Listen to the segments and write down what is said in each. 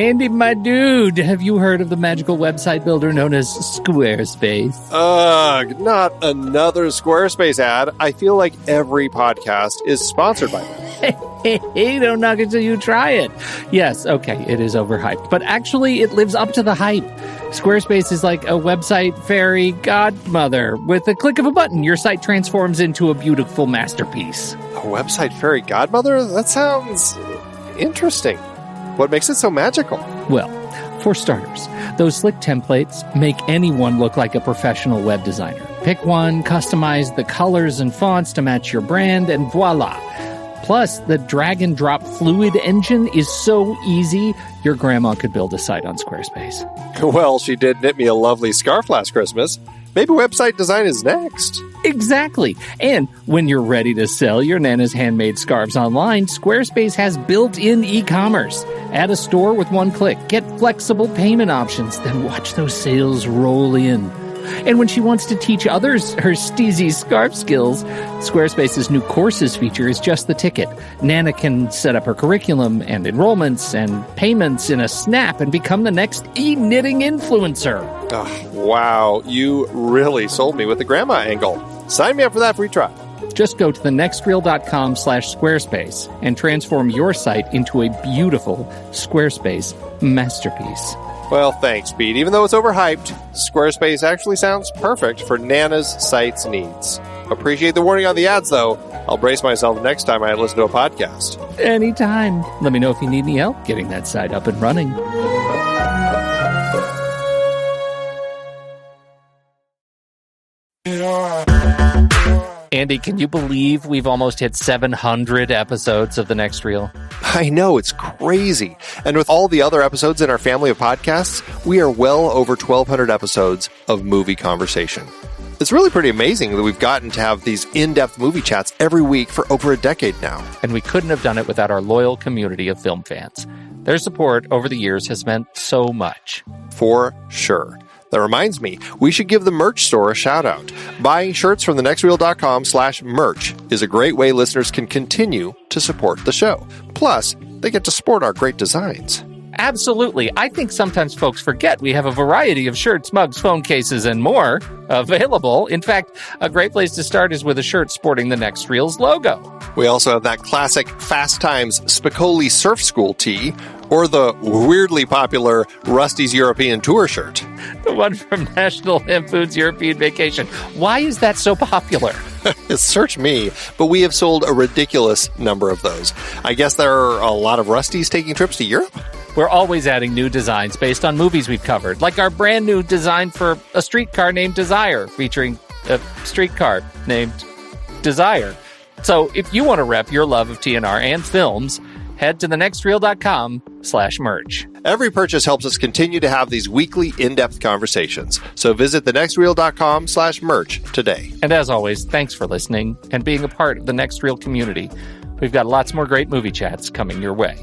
Andy, my dude, have you heard of the magical website builder known as Squarespace? Ugh, not another Squarespace ad. I feel like every podcast is sponsored by them. Hey, don't knock it till you try it. Yes, okay, it is overhyped, but actually it lives up to the hype. Squarespace is like a website fairy godmother. With a click of a button, your site transforms into a beautiful masterpiece. A website fairy godmother? That sounds interesting. What makes it so magical? Well, for starters, those slick templates make anyone look like a professional web designer. Pick one, customize the colors and fonts to match your brand, and voila. Plus, the drag-and-drop fluid engine is so easy, your grandma could build a site on Squarespace. Well, she did knit me a lovely scarf last Christmas. Maybe website design is next. Exactly. And when you're ready to sell your Nana's handmade scarves online, Squarespace has built-in e-commerce. Add a store with one click. Get flexible payment options. Then watch those sales roll in. And when she wants to teach others her steezy scarf skills, Squarespace's new courses feature is just the ticket. Nana can set up her curriculum and enrollments and payments in a snap and become the next e-knitting influencer. Oh, wow, you really sold me with the grandma angle. Sign me up for that free trial. Just go to thenextreel.com/Squarespace and transform your site into a beautiful Squarespace masterpiece. Well, thanks, Pete. Even though it's overhyped, Squarespace actually sounds perfect for Nana's site's needs. Appreciate the warning on the ads, though. I'll brace myself next time I listen to a podcast. Anytime. Let me know if you need any help getting that site up and running. Andy, can you believe we've almost hit 700 episodes of The Next Reel? I know, it's crazy. And with all the other episodes in our family of podcasts, we are well over 1,200 episodes of movie conversation. It's really pretty amazing that we've gotten to have these in-depth movie chats every week for over a decade now. And we couldn't have done it without our loyal community of film fans. Their support over the years has meant so much. For sure. That reminds me, we should give the merch store a shout out. Buying shirts from thenextreel.com/merch is a great way listeners can continue to support the show. Plus, they get to sport our great designs. Absolutely. I think sometimes folks forget we have a variety of shirts, mugs, phone cases, and more available. In fact, a great place to start is with a shirt sporting the Next Reel's logo. We also have that classic Fast Times Spicoli Surf School tee, or the weirdly popular Rusty's European Tour shirt. The one from National Lampoon's European Vacation. Why is that so popular? Search me, but we have sold a ridiculous number of those. I guess there are a lot of Rustys taking trips to Europe? We're always adding new designs based on movies we've covered, like our brand new design for a streetcar named Desire, featuring a streetcar named Desire. So if you want to rep your love of TNR and films, head to thenextreel.com/merch. Every purchase helps us continue to have these weekly in-depth conversations. So visit thenextreel.com/merch today. And as always, thanks for listening and being a part of the Next Reel community. We've got lots more great movie chats coming your way.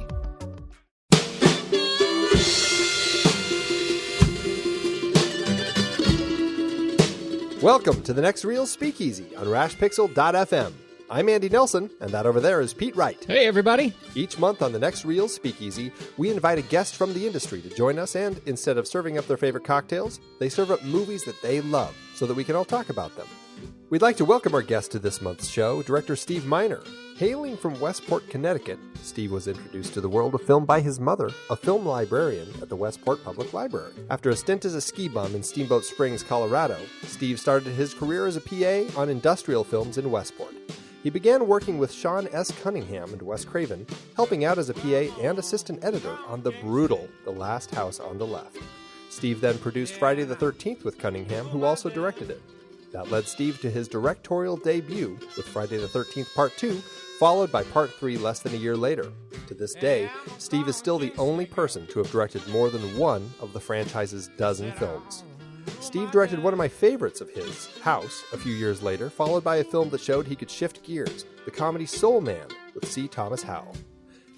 Welcome to the Next Reel Speakeasy on rashpixel.fm. I'm Andy Nelson, and that over there is Pete Wright. Hey, everybody. Each month on the Next Reel Speakeasy, we invite a guest from the industry to join us, and instead of serving up their favorite cocktails, they serve up movies that they love so that we can all talk about them. We'd like to welcome our guest to this month's show, director Steve Miner. Hailing from Westport, Connecticut, Steve was introduced to the world of film by his mother, a film librarian at the Westport Public Library. After a stint as a ski bum in Steamboat Springs, Colorado, Steve started his career as a PA on industrial films in Westport. He began working with Sean S. Cunningham and Wes Craven, helping out as a PA and assistant editor on the brutal The Last House on the Left. Steve then produced Friday the 13th with Cunningham, who also directed it. That led Steve to his directorial debut with Friday the 13th Part 2, followed by Part 3 less than a year later. To this day, Steve is still the only person to have directed more than one of the franchise's dozen films. Steve directed one of my favorites of his, House, a few years later, followed by a film that showed he could shift gears, the comedy Soul Man with C. Thomas Howell.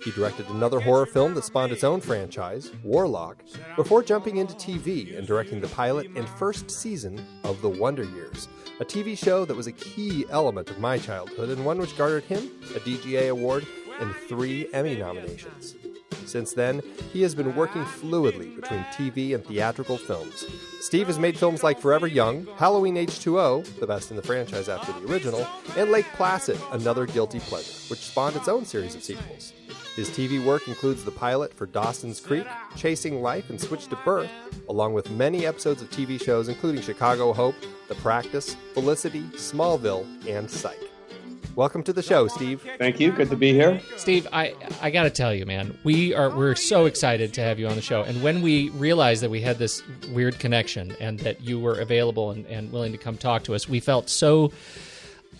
He directed another horror film that spawned its own franchise, Warlock, before jumping into TV and directing the pilot and first season of The Wonder Years, a TV show that was a key element of my childhood and one which garnered him a DGA award and 3 Emmy nominations. Since then, he has been working fluidly between TV and theatrical films. Steve has made films like Forever Young, Halloween H2O, the best in the franchise after the original, and Lake Placid, another guilty pleasure, which spawned its own series of sequels. His TV work includes the pilot for Dawson's Creek, Chasing Life, and Switched at Birth, along with many episodes of TV shows including Chicago Hope, The Practice, Felicity, Smallville, and Psych. Welcome to the show, Steve. Thank you. Good to be here. Steve, I got to tell you, man, we're so excited to have you on the show. And when we realized that we had this weird connection and that you were available and willing to come talk to us, we felt so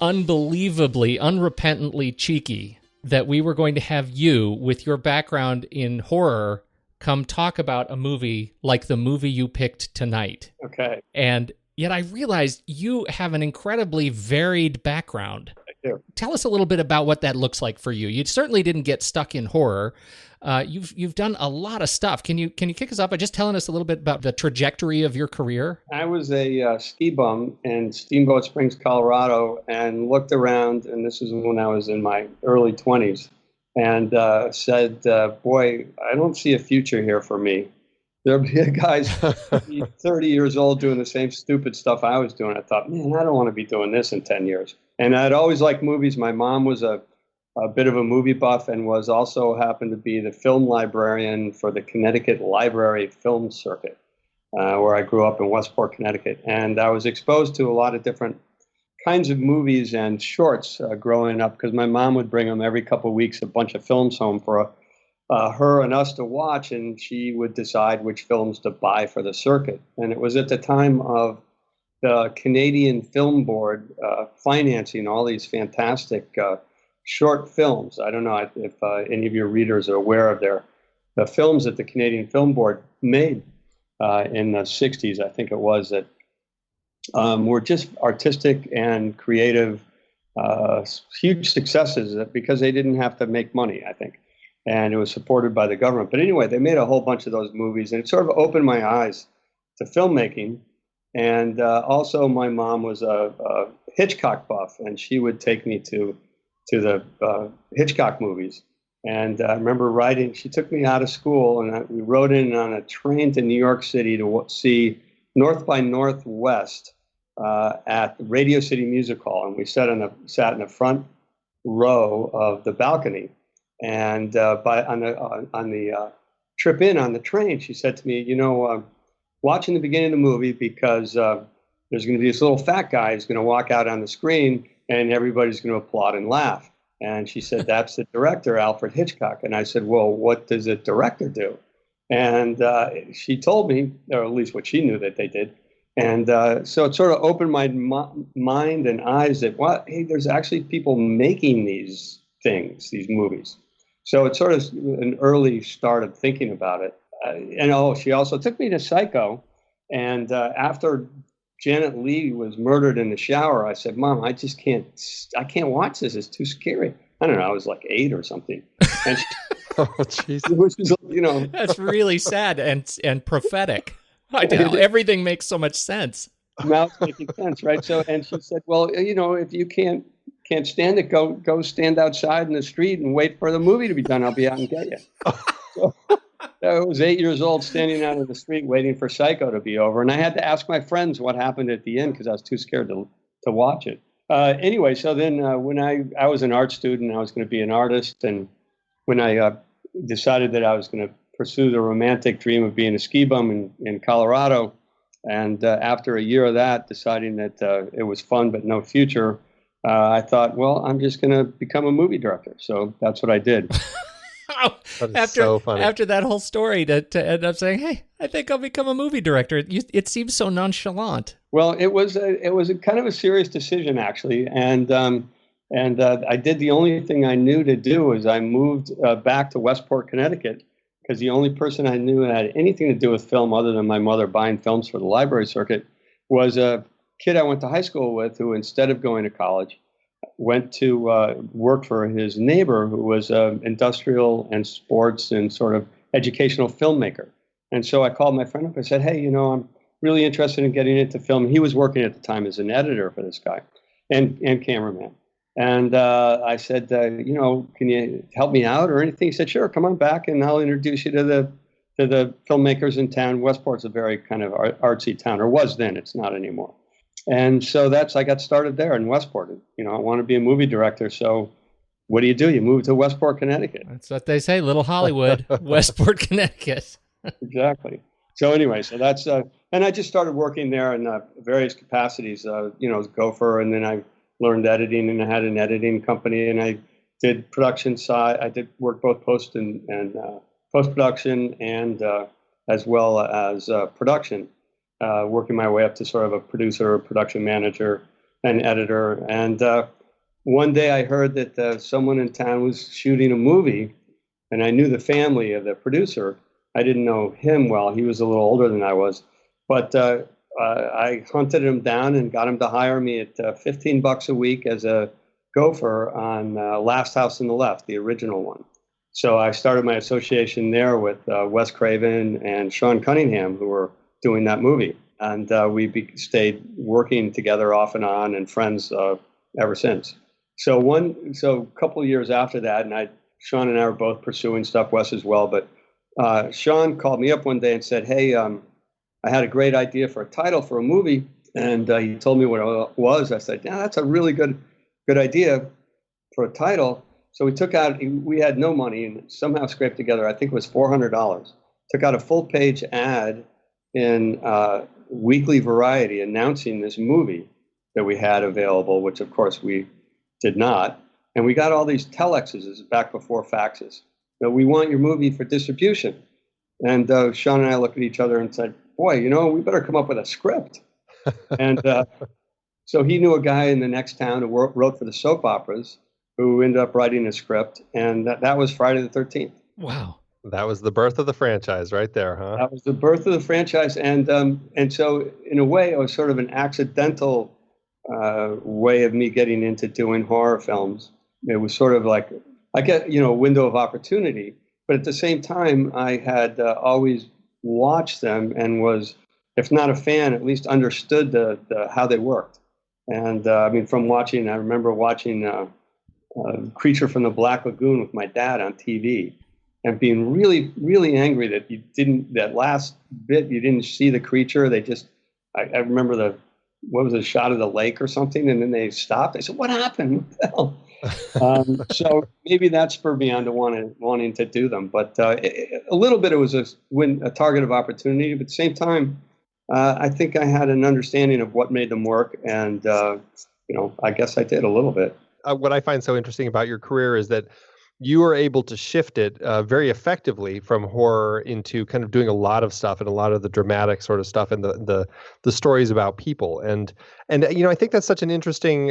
unbelievably, unrepentantly cheeky that we were going to have you, with your background in horror, come talk about a movie like the movie you picked tonight. Okay. And yet I realized you have an incredibly varied background. I do. Tell us a little bit about what that looks like for you. You certainly didn't get stuck in horror. You've done a lot of stuff. Can you kick us off by just telling us a little bit about the trajectory of your career? I was a ski bum in Steamboat Springs, Colorado, and looked around, and this is when I was in my early 20s, and said, boy, I don't see a future here for me. There'll be guys 30 years old doing the same stupid stuff I was doing. I thought, man, I don't want to be doing this in 10 years. And I'd always liked movies. My mom was a bit of a movie buff and was also happened to be the film librarian for the Connecticut Library Film Circuit, where I grew up in Westport, Connecticut. And I was exposed to a lot of different kinds of movies and shorts growing up, because my mom would bring them every couple of weeks, a bunch of films home for her and us to watch, and she would decide which films to buy for the circuit. And it was at the time of the Canadian Film Board financing all these fantastic short films. I don't know if any of your readers are aware of the films that the Canadian Film Board made in the 60s, I think it was, that were just artistic and creative, huge successes because they didn't have to make money, I think. And it was supported by the government. But anyway, they made a whole bunch of those movies, and it sort of opened my eyes to filmmaking. And also my mom was a Hitchcock buff, and she would take me to the Hitchcock movies. And I remember she took me out of school, and we rode in on a train to New York City to see North by Northwest at the Radio City Music Hall. And we sat in the front row of the balcony. And on the trip in on the train, she said to me, watching the beginning of the movie, because there's going to be this little fat guy who's going to walk out on the screen and everybody's going to applaud and laugh. And she said, that's the director, Alfred Hitchcock. And I said, well, what does a director do? And she told me, or at least what she knew that they did. And so it sort of opened my mind and eyes that, hey, there's actually people making these things, these movies. So it's sort of an early start of thinking about it. She also took me to Psycho. And after Janet Leigh was murdered in the shower, I said, Mom, I can't watch this. It's too scary. I don't know. I was like 8 or something. And oh, jeez. That's really sad and prophetic. I know. Everything makes so much sense. Now it's making sense, right? So, and she said, well, if you can't stand it, go stand outside in the street and wait for the movie to be done. I'll be out and get you. So, I was 8 years old, standing out in the street waiting for Psycho to be over. And I had to ask my friends what happened at the end because I was too scared to watch it. Anyway, so then when I was an art student, I was going to be an artist. And when I decided that I was going to pursue the romantic dream of being a ski bum in Colorado, and after a year of that, deciding that it was fun but no future, I thought, well, I'm just going to become a movie director. So that's what I did. So funny. After that whole story, to end up saying, "Hey, I think I'll become a movie director," it seems so nonchalant. Well, it was a kind of a serious decision, actually, and I did the only thing I knew to do is I moved back to Westport, Connecticut, because the only person I knew that had anything to do with film, other than my mother buying films for the library circuit, was a kid I went to high school with who, instead of going to college, went to work for his neighbor, who was an industrial and sports and sort of educational filmmaker. And so I called my friend up. I said, hey, I'm really interested in getting into film. He was working at the time as an editor for this guy and cameraman. And I said, can you help me out or anything? He said, sure, come on back and I'll introduce you to the filmmakers in town. Westport's a very kind of artsy town, or was then. It's not anymore. And so I got started there in Westport. I want to be a movie director. So what do? You move to Westport, Connecticut. That's what they say, Little Hollywood, Westport, Connecticut. Exactly. So anyway, that's, and I just started working there in various capacities, as gopher, and then I learned editing, and I had an editing company, and I did production side. I did work both post and post-production and as well as production, working my way up to sort of a producer, production manager, and editor. And one day I heard that someone in town was shooting a movie, and I knew the family of the producer. I didn't know him well. He was a little older than I was. But I hunted him down and got him to hire me at $15 a week as a gopher on Last House on the Left, the original one. So I started my association there with Wes Craven and Sean Cunningham, who were doing that movie. And we stayed working together off and on and friends ever since. So a couple of years after that, and Sean and I were both pursuing stuff, Wes as well, but Sean called me up one day and said, hey, I had a great idea for a title for a movie. And he told me what it was. I said, yeah, that's a really good idea for a title. So we had no money and somehow scraped together, I think it was $400. Took out a full page ad in Weekly Variety announcing this movie that we had available, which of course we did not. And we got all these telexes, this is back before faxes. We want your movie for distribution. And Sean and I looked at each other and said, boy, we better come up with a script. And so he knew a guy in the next town who wrote for the soap operas, who ended up writing a script. And that was Friday the 13th. Wow. That was the birth of the franchise right there, huh? That was the birth of the franchise. And so in a way, it was sort of an accidental way of me getting into doing horror films. It was sort of like, I get, a window of opportunity, but at the same time, I had always watched them and was, if not a fan, at least understood how they worked. And I remember watching Creature from the Black Lagoon with my dad on TV and being really, really angry that that last bit, you didn't see the creature. I remember a shot of the lake or something, and then they stopped. I said, what happened? What the hell? So maybe that spurred me on to wanting to do them. But a little bit, it was a target of opportunity. But at the same time, I think I had an understanding of what made them work. And, I guess I did a little bit. What I find so interesting about your career is that you were able to shift it very effectively from horror into kind of doing a lot of stuff and a lot of the dramatic sort of stuff and the stories about people. And I think that's such an interesting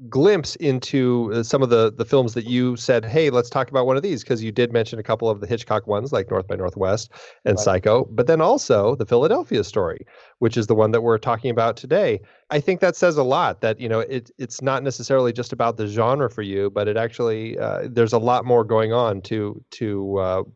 glimpse into some of the films that you said, hey, let's talk about one of these, because you did mention a couple of the Hitchcock ones like North by Northwest and right. Psycho, but then also the Philadelphia Story, which is the one that we're talking about today. I think that says a lot that, it's not necessarily just about the genre for you, but it actually, there's a lot more going on to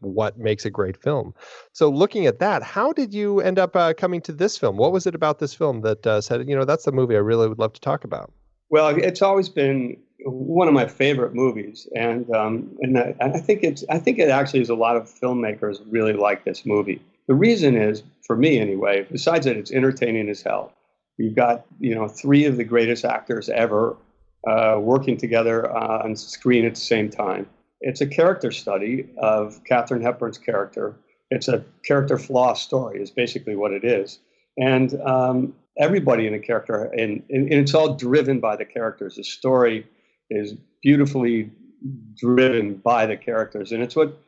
what makes a great film. So looking at that, how did you end up coming to this film? What was it about this film that said, that's the movie I really would love to talk about? Well, it's always been one of my favorite movies. And I think it actually is a lot of filmmakers really like this movie. The reason is, for me anyway, besides that it's entertaining as hell. You've got, three of the greatest actors ever working together on screen at the same time. It's a character study of Katharine Hepburn's character. It's a character flaw story is basically what it is. And everybody in the character, and it's all driven by the characters. The story is beautifully driven by the characters. And it's what,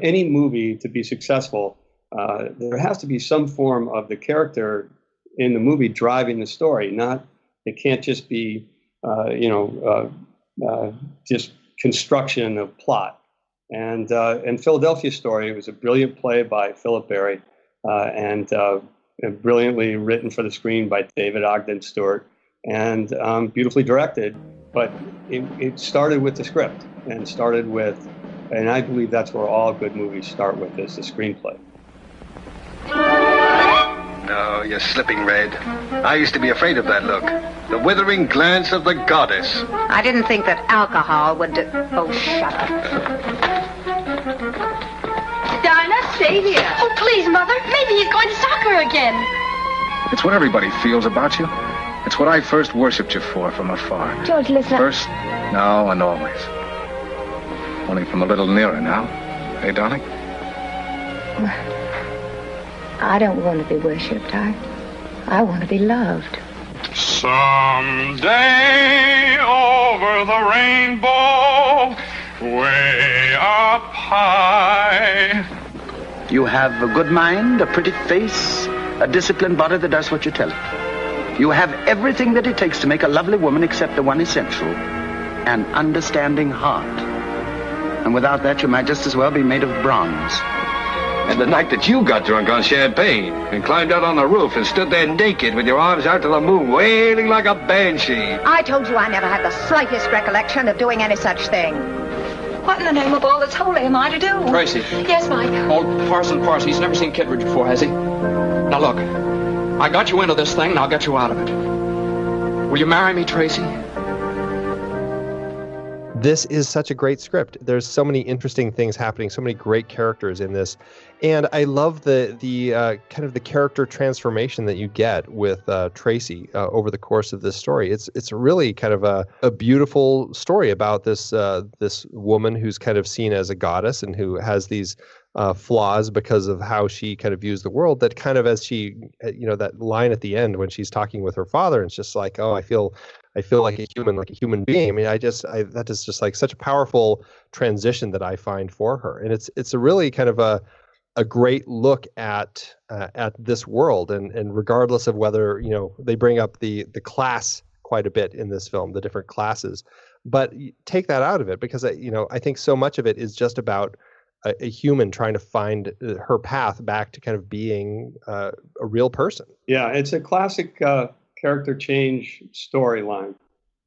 any movie to be successful, there has to be some form of the character in the movie driving the story. It can't just be, just construction of plot. And Philadelphia Story was a brilliant play by Philip Berry, and brilliantly written for the screen by David Ogden Stewart, and beautifully directed. But it started with the script and I believe that's where all good movies start with, is the screenplay. No, you're slipping, Red. I used to be afraid of that look. The withering glance of the goddess. I didn't think that alcohol would do... Oh, shut up. Dinah, stay here. Oh, please, Mother. Maybe he's going to soccer again. It's what everybody feels about you. It's what I first worshipped you for from afar. George, listen. First, now, and always. Only from a little nearer now. Hey, darling? I don't want to be worshipped. I want to be loved. Someday over the rainbow, way up high. You have a good mind, a pretty face, a disciplined body that does what you tell it. You have everything that it takes to make a lovely woman except the one essential, an understanding heart. And without that, you might just as well be made of bronze. And the night that you got drunk on champagne and climbed out on the roof and stood there naked with your arms out to the moon, wailing like a banshee. I told you I never had the slightest recollection of doing any such thing. What in the name of all that's holy am I to do? Tracy. Yes, Mike. Old Parson Parsi, he's never seen Kittredge before, has he? Now look, I got you into this thing, and I'll get you out of it. Will you marry me, Tracy? This is such a great script. There's so many interesting things happening, so many great characters in this. And I love the kind of the character transformation that you get with Tracy over the course of this story. It's really kind of a beautiful story about this woman who's kind of seen as a goddess and who has these flaws because of how she kind of views the world. That kind of, as she, that line at the end when she's talking with her father, and it's just like, oh, I feel like a human being. I mean, that is just like such a powerful transition that I find for her. And it's a really kind of a great look at this world. And regardless of whether, they bring up the class quite a bit in this film, the different classes, but take that out of it because, I think so much of it is just about a human trying to find her path back to kind of being a real person. Yeah, it's a classic character change storyline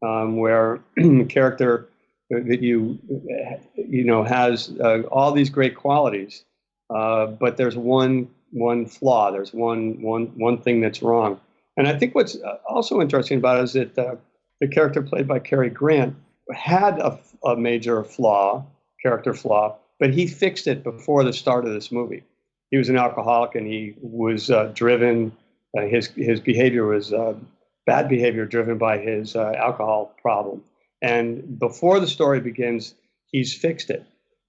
where the character that has all these great qualities, but there's one flaw. There's one thing that's wrong. And I think what's also interesting about it is that the character played by Cary Grant had a major character flaw, but he fixed it before the start of this movie. He was an alcoholic and he was driven. His behavior was bad behavior driven by his alcohol problem. And before the story begins, he's fixed it.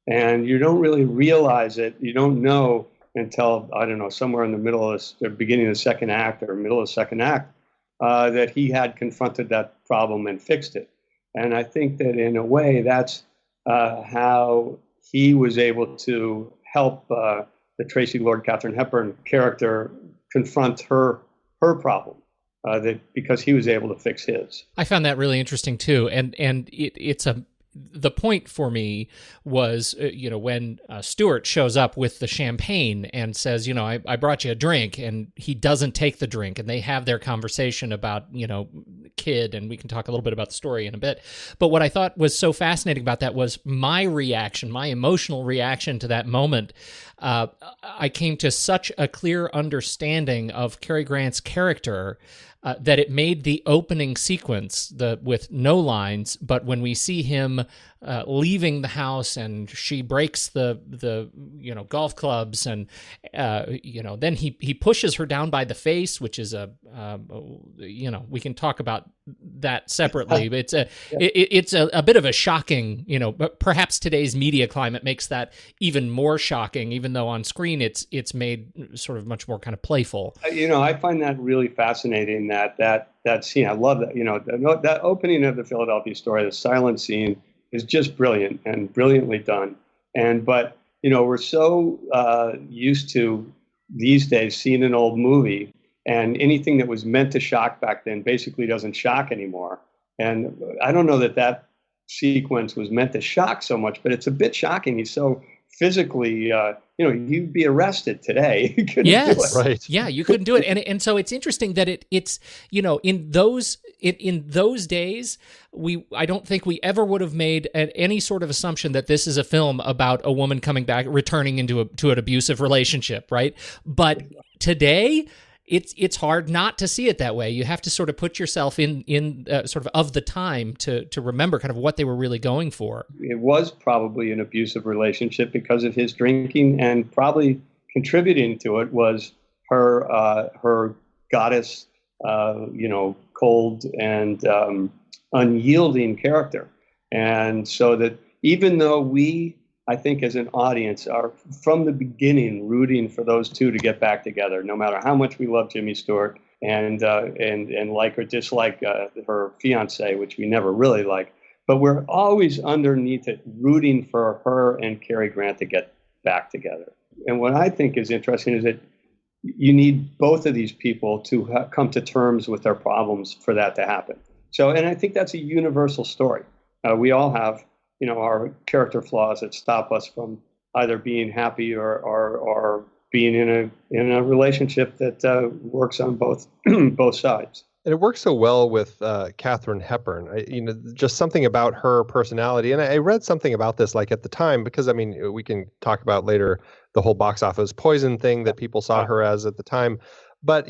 And you don't really realize it. You don't know until, I don't know, somewhere in the middle of the beginning of the second act or middle of the second act, that he had confronted that problem and fixed it. And I think that in a way, that's how he was able to help the Tracy Lord Katharine Hepburn character confront her problem, because he was able to fix his. I found that really interesting too, and the point for me was, when Stewart shows up with the champagne and says, I brought you a drink, and he doesn't take the drink, and they have their conversation about, kid, and we can talk a little bit about the story in a bit. But what I thought was so fascinating about that was my reaction, my emotional reaction to that moment. I came to such a clear understanding of Cary Grant's character that it made the opening sequence with no lines, but when we see him leaving the house and she breaks the golf clubs and then he pushes her down by the face, which is we can talk about that separately. But it's a bit of a shocking, but perhaps today's media climate makes that even more shocking, even though on screen it's made sort of much more kind of playful. I find that really fascinating. That scene, I love that. That opening of the Philadelphia story, the silent scene, is just brilliant and brilliantly done. But we're so used to these days seeing an old movie, and anything that was meant to shock back then basically doesn't shock anymore. And I don't know that sequence was meant to shock so much, but it's a bit shocking. He's so physically, you'd be arrested today. You couldn't do it. Right. Yeah, you couldn't do it. And so it's interesting that it's in those days, I don't think we ever would have made any sort of assumption that this is a film about a woman coming back, returning to an abusive relationship, right? But today, it's hard not to see it that way. You have to sort of put yourself in sort of the time to remember kind of what they were really going for. It was probably an abusive relationship because of his drinking, and probably contributing to it was her goddess, cold and unyielding character. And so that even though we, I think as an audience, are from the beginning rooting for those two to get back together, no matter how much we love Jimmy Stewart and like or dislike her fiance, which we never really like, but we're always underneath it rooting for her and Cary Grant to get back together. And what I think is interesting is that you need both of these people to come to terms with their problems for that to happen. So, and I think that's a universal story. We all have, our character flaws that stop us from either being happy or being in a relationship that works on both sides. And it works so well with Katharine Hepburn. Just something about her personality. And I read something about this like at the time, because we can talk about later the whole box office poison thing that people saw her as at the time. But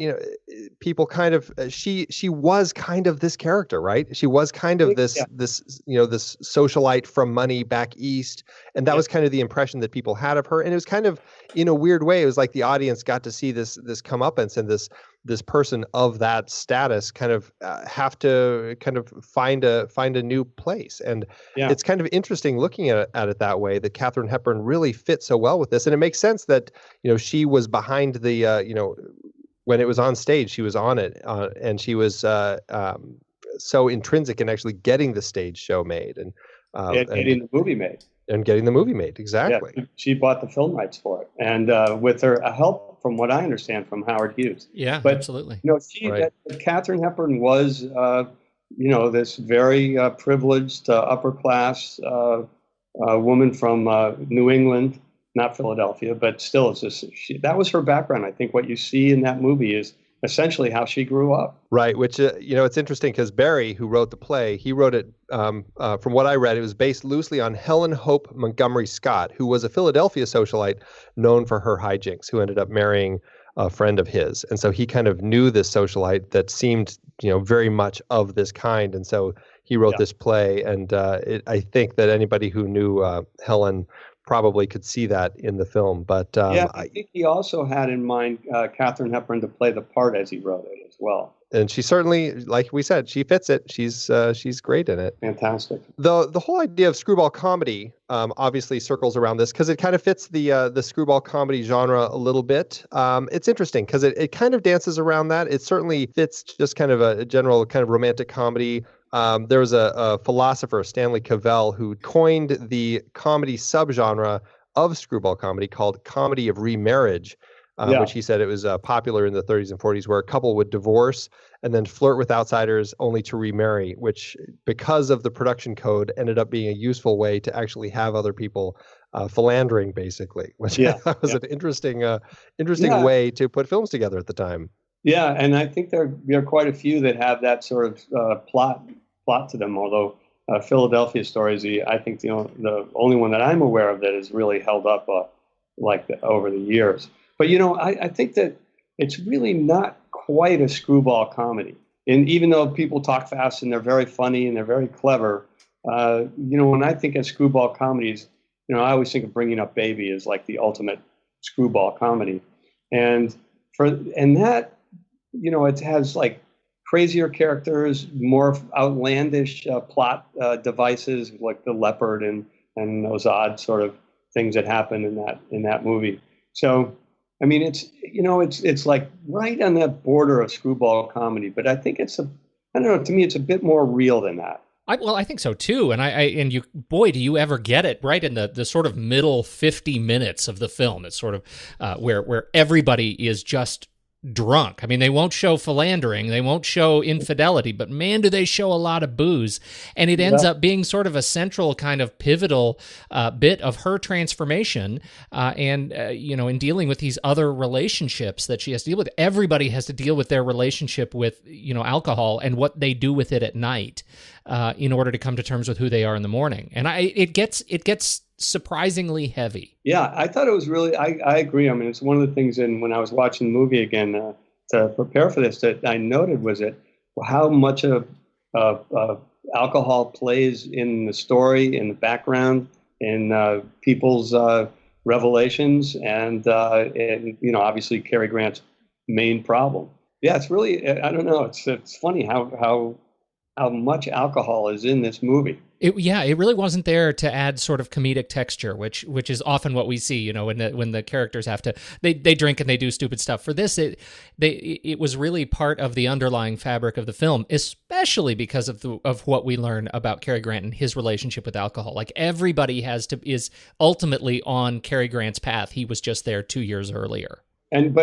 people kind of she was kind of this character, right? She was kind of this socialite from money back east, and that was kind of the impression that people had of her. And it was kind of, in a weird way, it was like the audience got to see this comeuppance and this person of that status kind of have to kind of find a new place. And it's kind of interesting looking at it that way, that Katharine Hepburn really fits so well with this. And it makes sense that she was behind the when it was on stage, she was on it, and she was so intrinsic in actually getting the stage show made and getting the movie made. And getting the movie made, exactly. Yeah, she bought the film rights for it, and with her help, from what I understand, from Howard Hughes. Yeah, but, absolutely. Katharine Hepburn was, this very privileged upper class woman from New England. Not Philadelphia, but still, that was her background. I think what you see in that movie is essentially how she grew up. Right, which, it's interesting because Barry, who wrote the play, he wrote it, from what I read, it was based loosely on Helen Hope Montgomery Scott, who was a Philadelphia socialite known for her hijinks, who ended up marrying a friend of his. And so he kind of knew this socialite that seemed, very much of this kind. And so he wrote this play. And I think that anybody who knew Helen probably could see that in the film. But I think he also had in mind Katharine Hepburn to play the part as he wrote it as well. And she certainly, like we said, she fits it. She's great in it. Fantastic. The whole idea of screwball comedy obviously circles around this because it kind of fits the screwball comedy genre a little bit. It's interesting because it kind of dances around that. It certainly fits just kind of a general kind of romantic comedy. There was a philosopher, Stanley Cavell, who coined the comedy subgenre of screwball comedy called comedy of remarriage, which he said it was popular in the 30s and 40s, where a couple would divorce and then flirt with outsiders only to remarry, which, because of the production code, ended up being a useful way to actually have other people philandering, basically, which was an interesting way to put films together at the time. Yeah, and I think there are quite a few that have that sort of plot to them, although Philadelphia Stories, I think the only one that I'm aware of that has really held up over the years. But, I think that it's really not quite a screwball comedy. And even though people talk fast and they're very funny and they're very clever, when I think of screwball comedies, I always think of Bringing Up Baby as like the ultimate screwball comedy. And that, it has like crazier characters, more outlandish plot devices like the leopard and those odd sort of things that happen in that movie. So, it's like right on that border of screwball comedy, but I think to me, it's a bit more real than that. I think so too, and boy, do you ever get it right in the sort of middle 50 minutes of the film. It's sort of where everybody is just drunk. They won't show philandering, they won't show infidelity, but man, do they show a lot of booze. And it ends up being sort of a central kind of pivotal bit of her transformation and in dealing with these other relationships that she has to deal with. Everybody has to deal with their relationship with, alcohol and what they do with it at night in order to come to terms with who they are in the morning. And it gets surprisingly heavy. Yeah, I thought it was really, I agree. It's one of the things when I was watching the movie again, to prepare for this that I noted was that how much of alcohol plays in the story, in the background, in people's revelations, and obviously Cary Grant's main problem. Yeah, it's really, I don't know. It's funny how much alcohol is in this movie. It really wasn't there to add sort of comedic texture, which is often what we see, when the characters have to, they drink and they do stupid stuff. For this, it was really part of the underlying fabric of the film, especially because of what we learn about Cary Grant and his relationship with alcohol. Like, everybody is ultimately on Cary Grant's path. He was just there 2 years earlier. And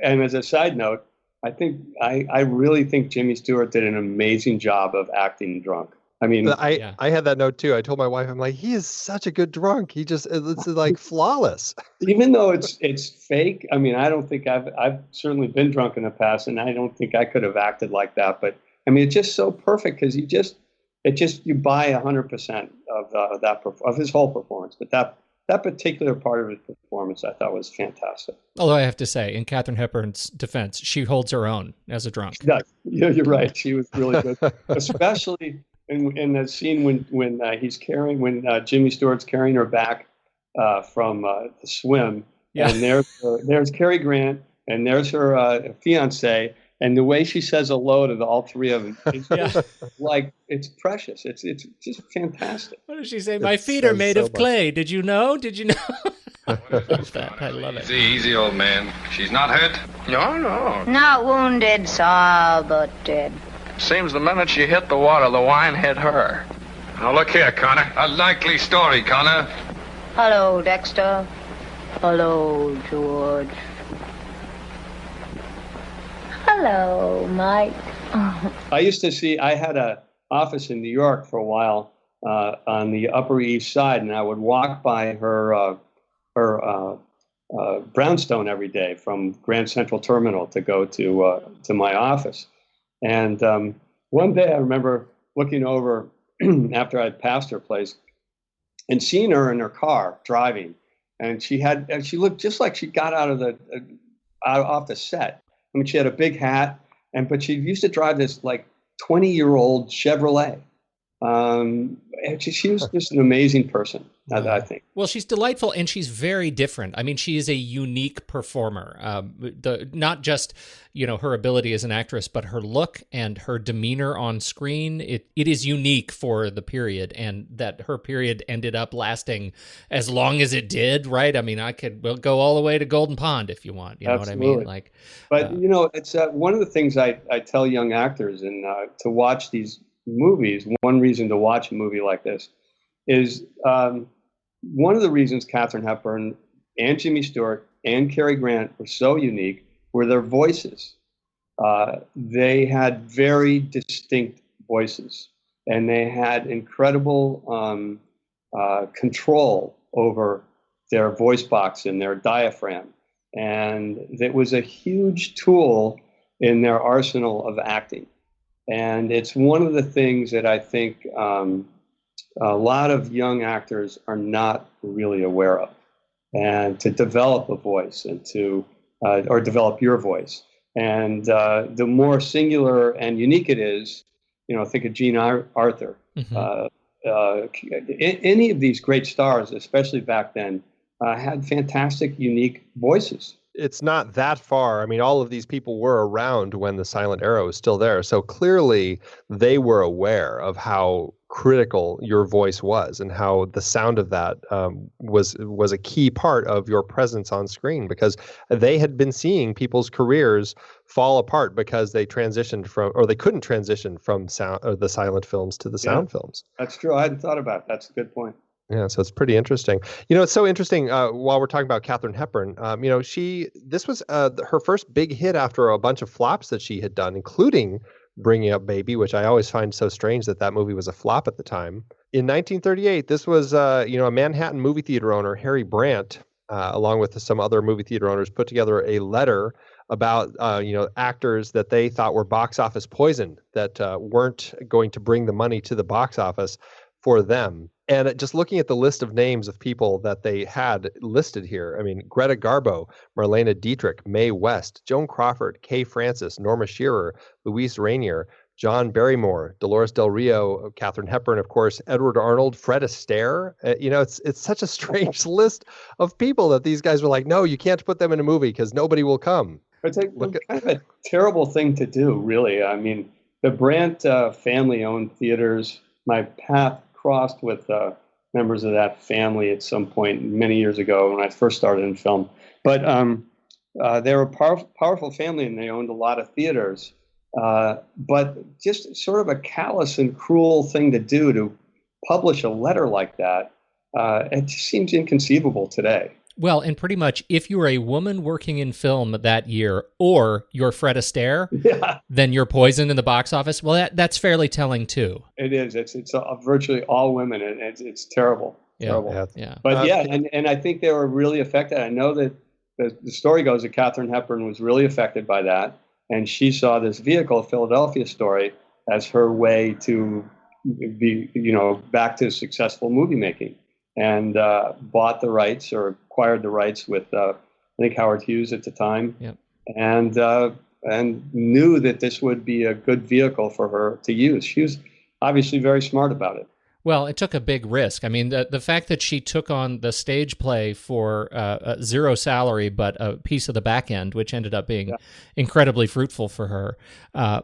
as a side note, I really think Jimmy Stewart did an amazing job of acting drunk. I mean, I had that note too. I told my wife, I'm like, he is such a good drunk. It's like flawless. Even though it's fake. I mean, I don't think I've certainly been drunk in the past, and I don't think I could have acted like that. But I mean, it's just so perfect because you buy 100% of his whole performance. But that particular part of his performance, I thought, was fantastic. Although I have to say, in Katharine Hepburn's defense, she holds her own as a drunk. She does. Yeah, you're right. She was really good, especially in the scene when Jimmy Stewart's carrying her back from the swim, and there's Cary Grant, and there's her fiance, and the way she says hello to all three of them, it's just like, it's precious. It's just fantastic. What does she say? My feet are made of clay. Did you know? I love it. Easy, old man. She's not hurt? No. Not wounded, sir, but dead. Seems the minute she hit the water, the wine hit her. Now look here, Connor. A likely story, Connor. Hello, Dexter. Hello, George. Hello, Mike. I had an office in New York for a while on the Upper East Side, and I would walk by her brownstone every day from Grand Central Terminal to go to my office. And one day I remember looking over after I'd passed her place and seeing her in her car driving, and she looked just like she got off the set. I mean, she had a big hat, but she used to drive this like 20-year-old Chevrolet. She was just an amazing person, I think. Well, she's delightful, and she's very different. I mean, she is a unique performer. Not just, her ability as an actress, but her look and her demeanor on screen. It is unique for the period, and that her period ended up lasting as long as it did, right? I mean, we'll go all the way to Golden Pond if you want. You know Absolutely. What I mean? But, it's one of the things I tell young actors and to watch these movies. One reason to watch a movie like this is one of the reasons Katharine Hepburn and Jimmy Stewart and Cary Grant were so unique were their voices. They had very distinct voices, and they had incredible control over their voice box and their diaphragm. And it was a huge tool in their arsenal of acting. And it's one of the things that I think a lot of young actors are not really aware of. And to develop a voice and or develop your voice. And the more singular and unique it is, think of Jean Arthur. Mm-hmm. Any of these great stars, especially back then, had fantastic, unique voices. It's not that far. I mean, all of these people were around when the silent era was still there. So clearly they were aware of how critical your voice was and how the sound of that was a key part of your presence on screen, because they had been seeing people's careers fall apart because they transitioned they couldn't transition from the silent films to the sound films. That's true. I hadn't thought about it. That's a good point. Yeah, so it's pretty interesting. It's so interesting while we're talking about Katharine Hepburn, this was her first big hit after a bunch of flops that she had done, including Bringing Up Baby, which I always find so strange that movie was a flop at the time. In 1938, this was, a Manhattan movie theater owner, Harry Brandt, along with some other movie theater owners, put together a letter about, actors that they thought were box office poison, that weren't going to bring the money to the box office for them. And just looking at the list of names of people that they had listed here, I mean, Greta Garbo, Marlena Dietrich, Mae West, Joan Crawford, Kay Francis, Norma Shearer, Louise Rainier, John Barrymore, Dolores Del Rio, Katharine Hepburn, of course, Edward Arnold, Fred Astaire. It's such a strange list of people that these guys were like, no, you can't put them in a movie because nobody will come. It's kind of a terrible thing to do, really. I mean, the Brandt family owned theaters. My path crossed with members of that family at some point many years ago when I first started in film. But they were a powerful family, and they owned a lot of theaters. But just sort of a callous and cruel thing to do to publish a letter like that, it just seems inconceivable today. Well, and pretty much if you were a woman working in film that year, or you're Fred Astaire, then you're poisoned in the box office. Well, that's fairly telling too. It is. It's virtually all women, and it's terrible. Yeah. Terrible. Yeah. But and I think they were really affected. I know that the story goes that Katharine Hepburn was really affected by that, and she saw this vehicle, Philadelphia Story, as her way to be, back to successful movie making, and bought the rights or acquired the rights with I think Howard Hughes at the time, and knew that this would be a good vehicle for her to use. She was obviously very smart about it. Well, it took a big risk. I mean, the fact that she took on the stage play for zero salary, but a piece of the back end, which ended up being incredibly fruitful for her.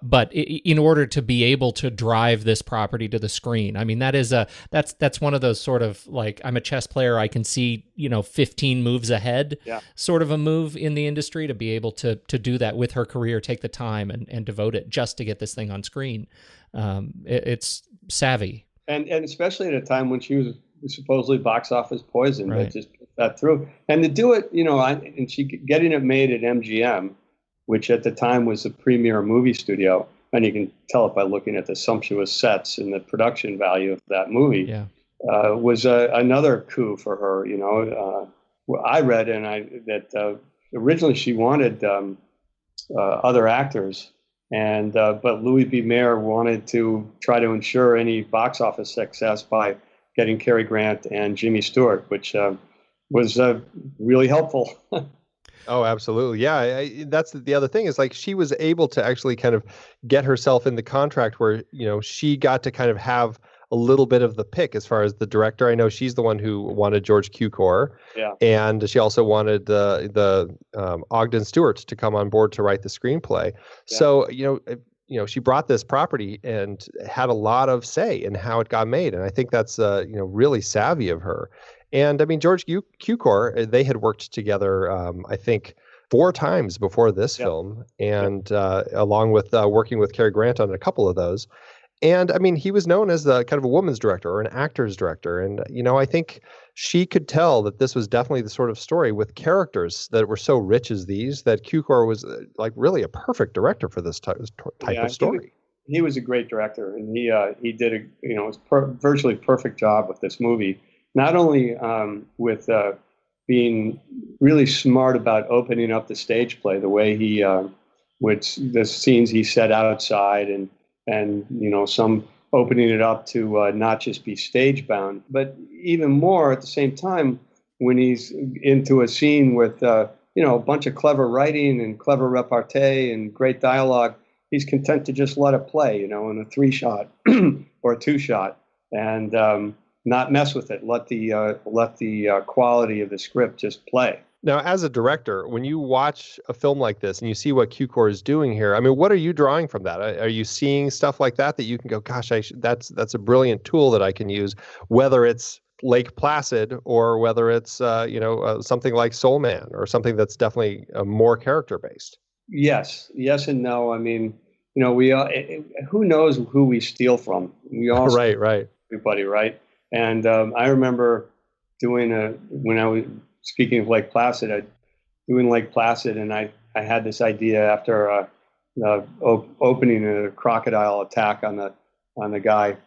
But in order to be able to drive this property to the screen, I mean, that's one of those sort of like, I'm a chess player, I can see 15 moves ahead, sort of a move in the industry, to be able to do that with her career, take the time and devote it just to get this thing on screen. It's savvy. And especially at a time when she was supposedly box office poison, right. That just put that through. And to do it, and she getting it made at MGM, which at the time was the premier movie studio, and you can tell it by looking at the sumptuous sets and the production value of that movie, was another coup for her. I read that originally she wanted other actors. And but Louis B. Mayer wanted to try to ensure any box office success by getting Cary Grant and Jimmy Stewart, which was really helpful. Oh, absolutely. Yeah, that's the other thing is like she was able to actually kind of get herself in the contract where, she got to kind of have a little bit of the pick as far as the director. I know she's the one who wanted George Cukor, and she also wanted the Ogden Stewart to come on board to write the screenplay. Yeah. So she brought this property and had a lot of say in how it got made, and I think that's really savvy of her. And I mean, George Cukor, they had worked together, I think, 4 times before this film, and along with working with Cary Grant on a couple of those. And I mean, he was known as kind of a woman's director or an actor's director. And, I think she could tell that this was definitely the sort of story with characters that were so rich as these, that Cukor was like really a perfect director for this type of story. He was a great director, and he did virtually perfect job with this movie. Not only with being really smart about opening up the stage play, the way he the scenes he set outside and some opening it up to not just be stage bound, but even more at the same time when he's into a scene with a bunch of clever writing and clever repartee and great dialogue, he's content to just let it play, in a 3-shot or a 2-shot, and not mess with it. Let the quality of the script just play. Now, as a director, when you watch a film like this and you see what Cukor is doing here, I mean, what are you drawing from that? Are you seeing stuff like that you can go, gosh, that's a brilliant tool that I can use, whether it's Lake Placid or whether it's something like Soul Man or something that's definitely more character based? Yes and no. I mean, we who knows who we steal from? We all right. Everybody, right? And I remember when I was speaking of Lake Placid, doing Lake Placid, and I had this idea after opening a crocodile attack on the guy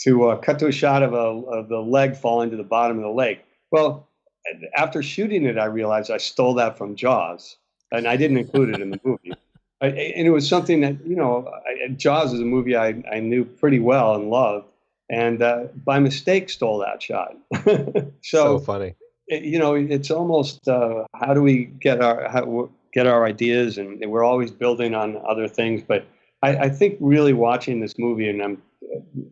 to cut to a shot of the leg falling to the bottom of the lake. Well, after shooting it, I realized I stole that from Jaws, and I didn't include it in the movie. And it was something that Jaws is a movie I knew pretty well and loved, and by mistake stole that shot. So funny. It's almost how do we get our ideas, and we're always building on other things. But I think really watching this movie, and I'm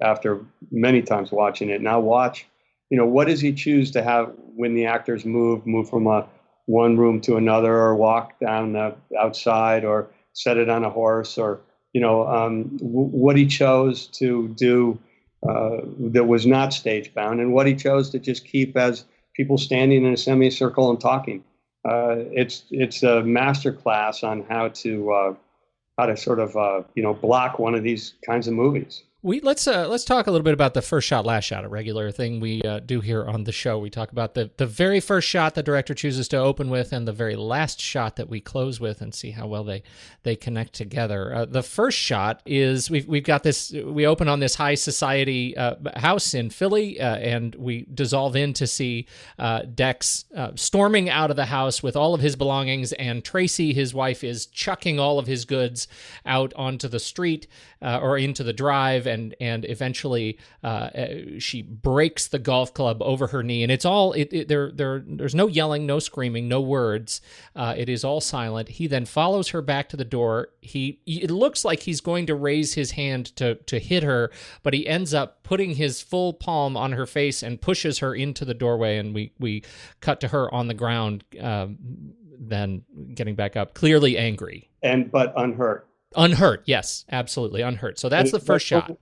after many times watching it now, watch, what does he choose to have when the actors move from one room to another, or walk down the outside, or set it on a horse, or what he chose to do that was not stage bound, and what he chose to just keep as people standing in a semicircle and talking. It's a master class on how to sort of block one of these kinds of movies. Let's talk a little bit about the first shot, last shot, a regular thing we do here on the show. We talk about the very first shot the director chooses to open with, and the very last shot that we close with, and see how well they connect together. The first shot is we've got this. We open on this high society house in Philly, and we dissolve in to see Dex storming out of the house with all of his belongings, and Tracy, his wife, is chucking all of his goods out onto the street or into the drive. And eventually she breaks the golf club over her knee, and it's all there's no yelling, no screaming, no words. It is all silent. He then follows her back to the door. It looks like he's going to raise his hand to hit her, but he ends up putting his full palm on her face and pushes her into the doorway, and we cut to her on the ground, then getting back up, clearly angry. But unhurt. Unhurt, yes, absolutely unhurt. So that's the first shot.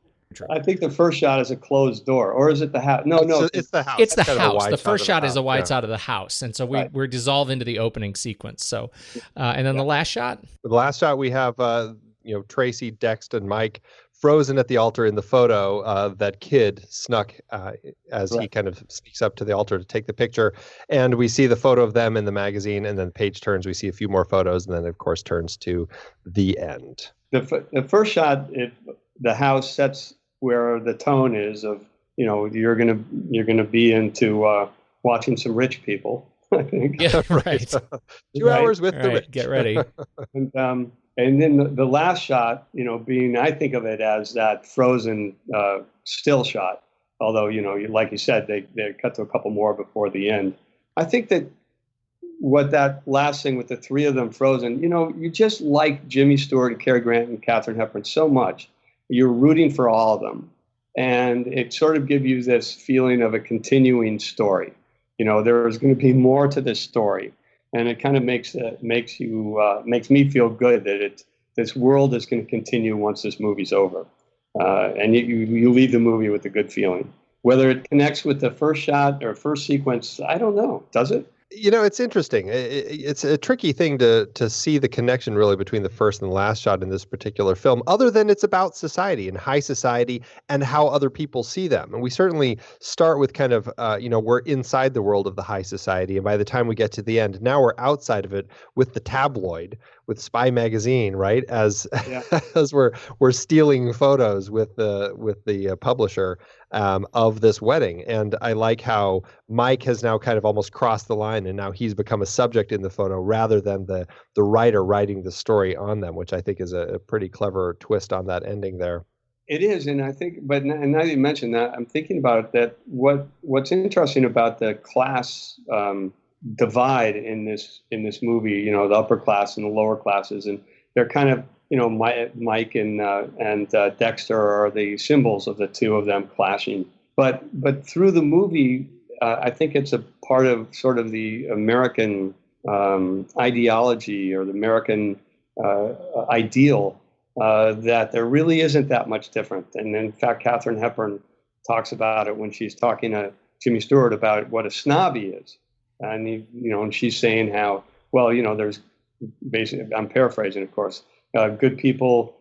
I think the first shot is a closed door, or is it the house? No, it's the house. It's the house. The first shot is a wide shot of the house, and so we're dissolved into the opening sequence. So, and then the last shot. The last shot we have, Tracy, Dex, and Mike frozen at the altar in the photo. That kid snuck as he kind of sneaks up to the altar to take the picture, and we see the photo of them in the magazine, and then the page turns. We see a few more photos, and then of course turns to the end. The first shot, the house sets where the tone is of, you're gonna be into watching some rich people, I think. Yeah, right. 2 hours with the rich. Get ready. And then the last shot, being, I think of it as that frozen still shot. Although, like you said, they cut to a couple more before the end. I think that what that last thing with the three of them frozen, you just like Jimmy Stewart and Cary Grant and Katharine Hepburn so much. You're rooting for all of them. And it sort of gives you this feeling of a continuing story. There's going to be more to this story. And it kind of makes me feel good that this world is going to continue once this movie's over. And you leave the movie with a good feeling. Whether it connects with the first shot or first sequence, I don't know. Does it? It's interesting. It's a tricky thing to see the connection really between the first and the last shot in this particular film, other than it's about society and high society and how other people see them. And we certainly start with kind of, we're inside the world of the high society. And by the time we get to the end, now we're outside of it with the tabloid, with Spy Magazine, right? As we're stealing photos with the publisher of this wedding. And I like how Mike has now kind of almost crossed the line, and now he's become a subject in the photo rather than the writer writing the story on them, which I think is a pretty clever twist on that ending there. It is, and I think, and now that you mentioned that, I'm thinking about it, that what's interesting about the class divide in this movie, the upper class and the lower classes, and they're kind of, Mike and Dexter are the symbols of the two of them clashing. But through the movie, I think it's a part of sort of the American ideology or the American ideal that there really isn't that much different. And in fact, Katharine Hepburn talks about it when she's talking to Jimmy Stewart about what a snob he is. And, and she's saying how, there's basically, I'm paraphrasing, of course, good people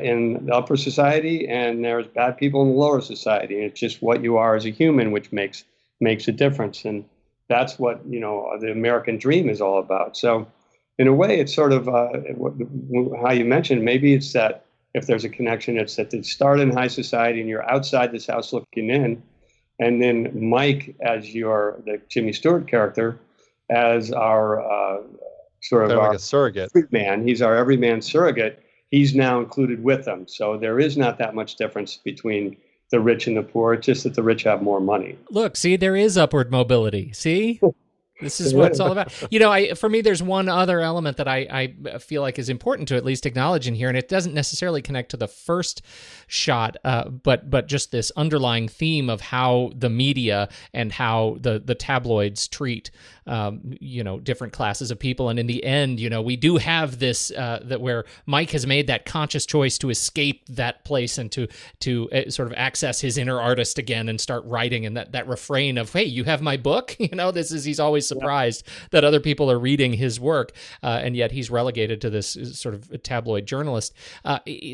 in the upper society, and there's bad people in the lower society. And it's just what you are as a human, which makes a difference. And that's what, the American dream is all about. So in a way, it's sort of how you mentioned, maybe it's that if there's a connection, it's that they start in high society and you're outside this house looking in. And then Mike, as the Jimmy Stewart character, as our sort of like a surrogate man. He's our everyman surrogate. He's now included with them. So there is not that much difference between the rich and the poor. It's just that the rich have more money. Look, see, there is upward mobility. See? This is what it's all about. For me, there's one other element that I feel like is important to at least acknowledge in here, and it doesn't necessarily connect to the first shot, but just this underlying theme of how the media and how the tabloids treat different classes of people. And in the end, we do have this that where Mike has made that conscious choice to escape that place and to sort of access his inner artist again and start writing. And that refrain of, hey, you have my book? He's always surprised that other people are reading his work, and yet he's relegated to this sort of tabloid journalist.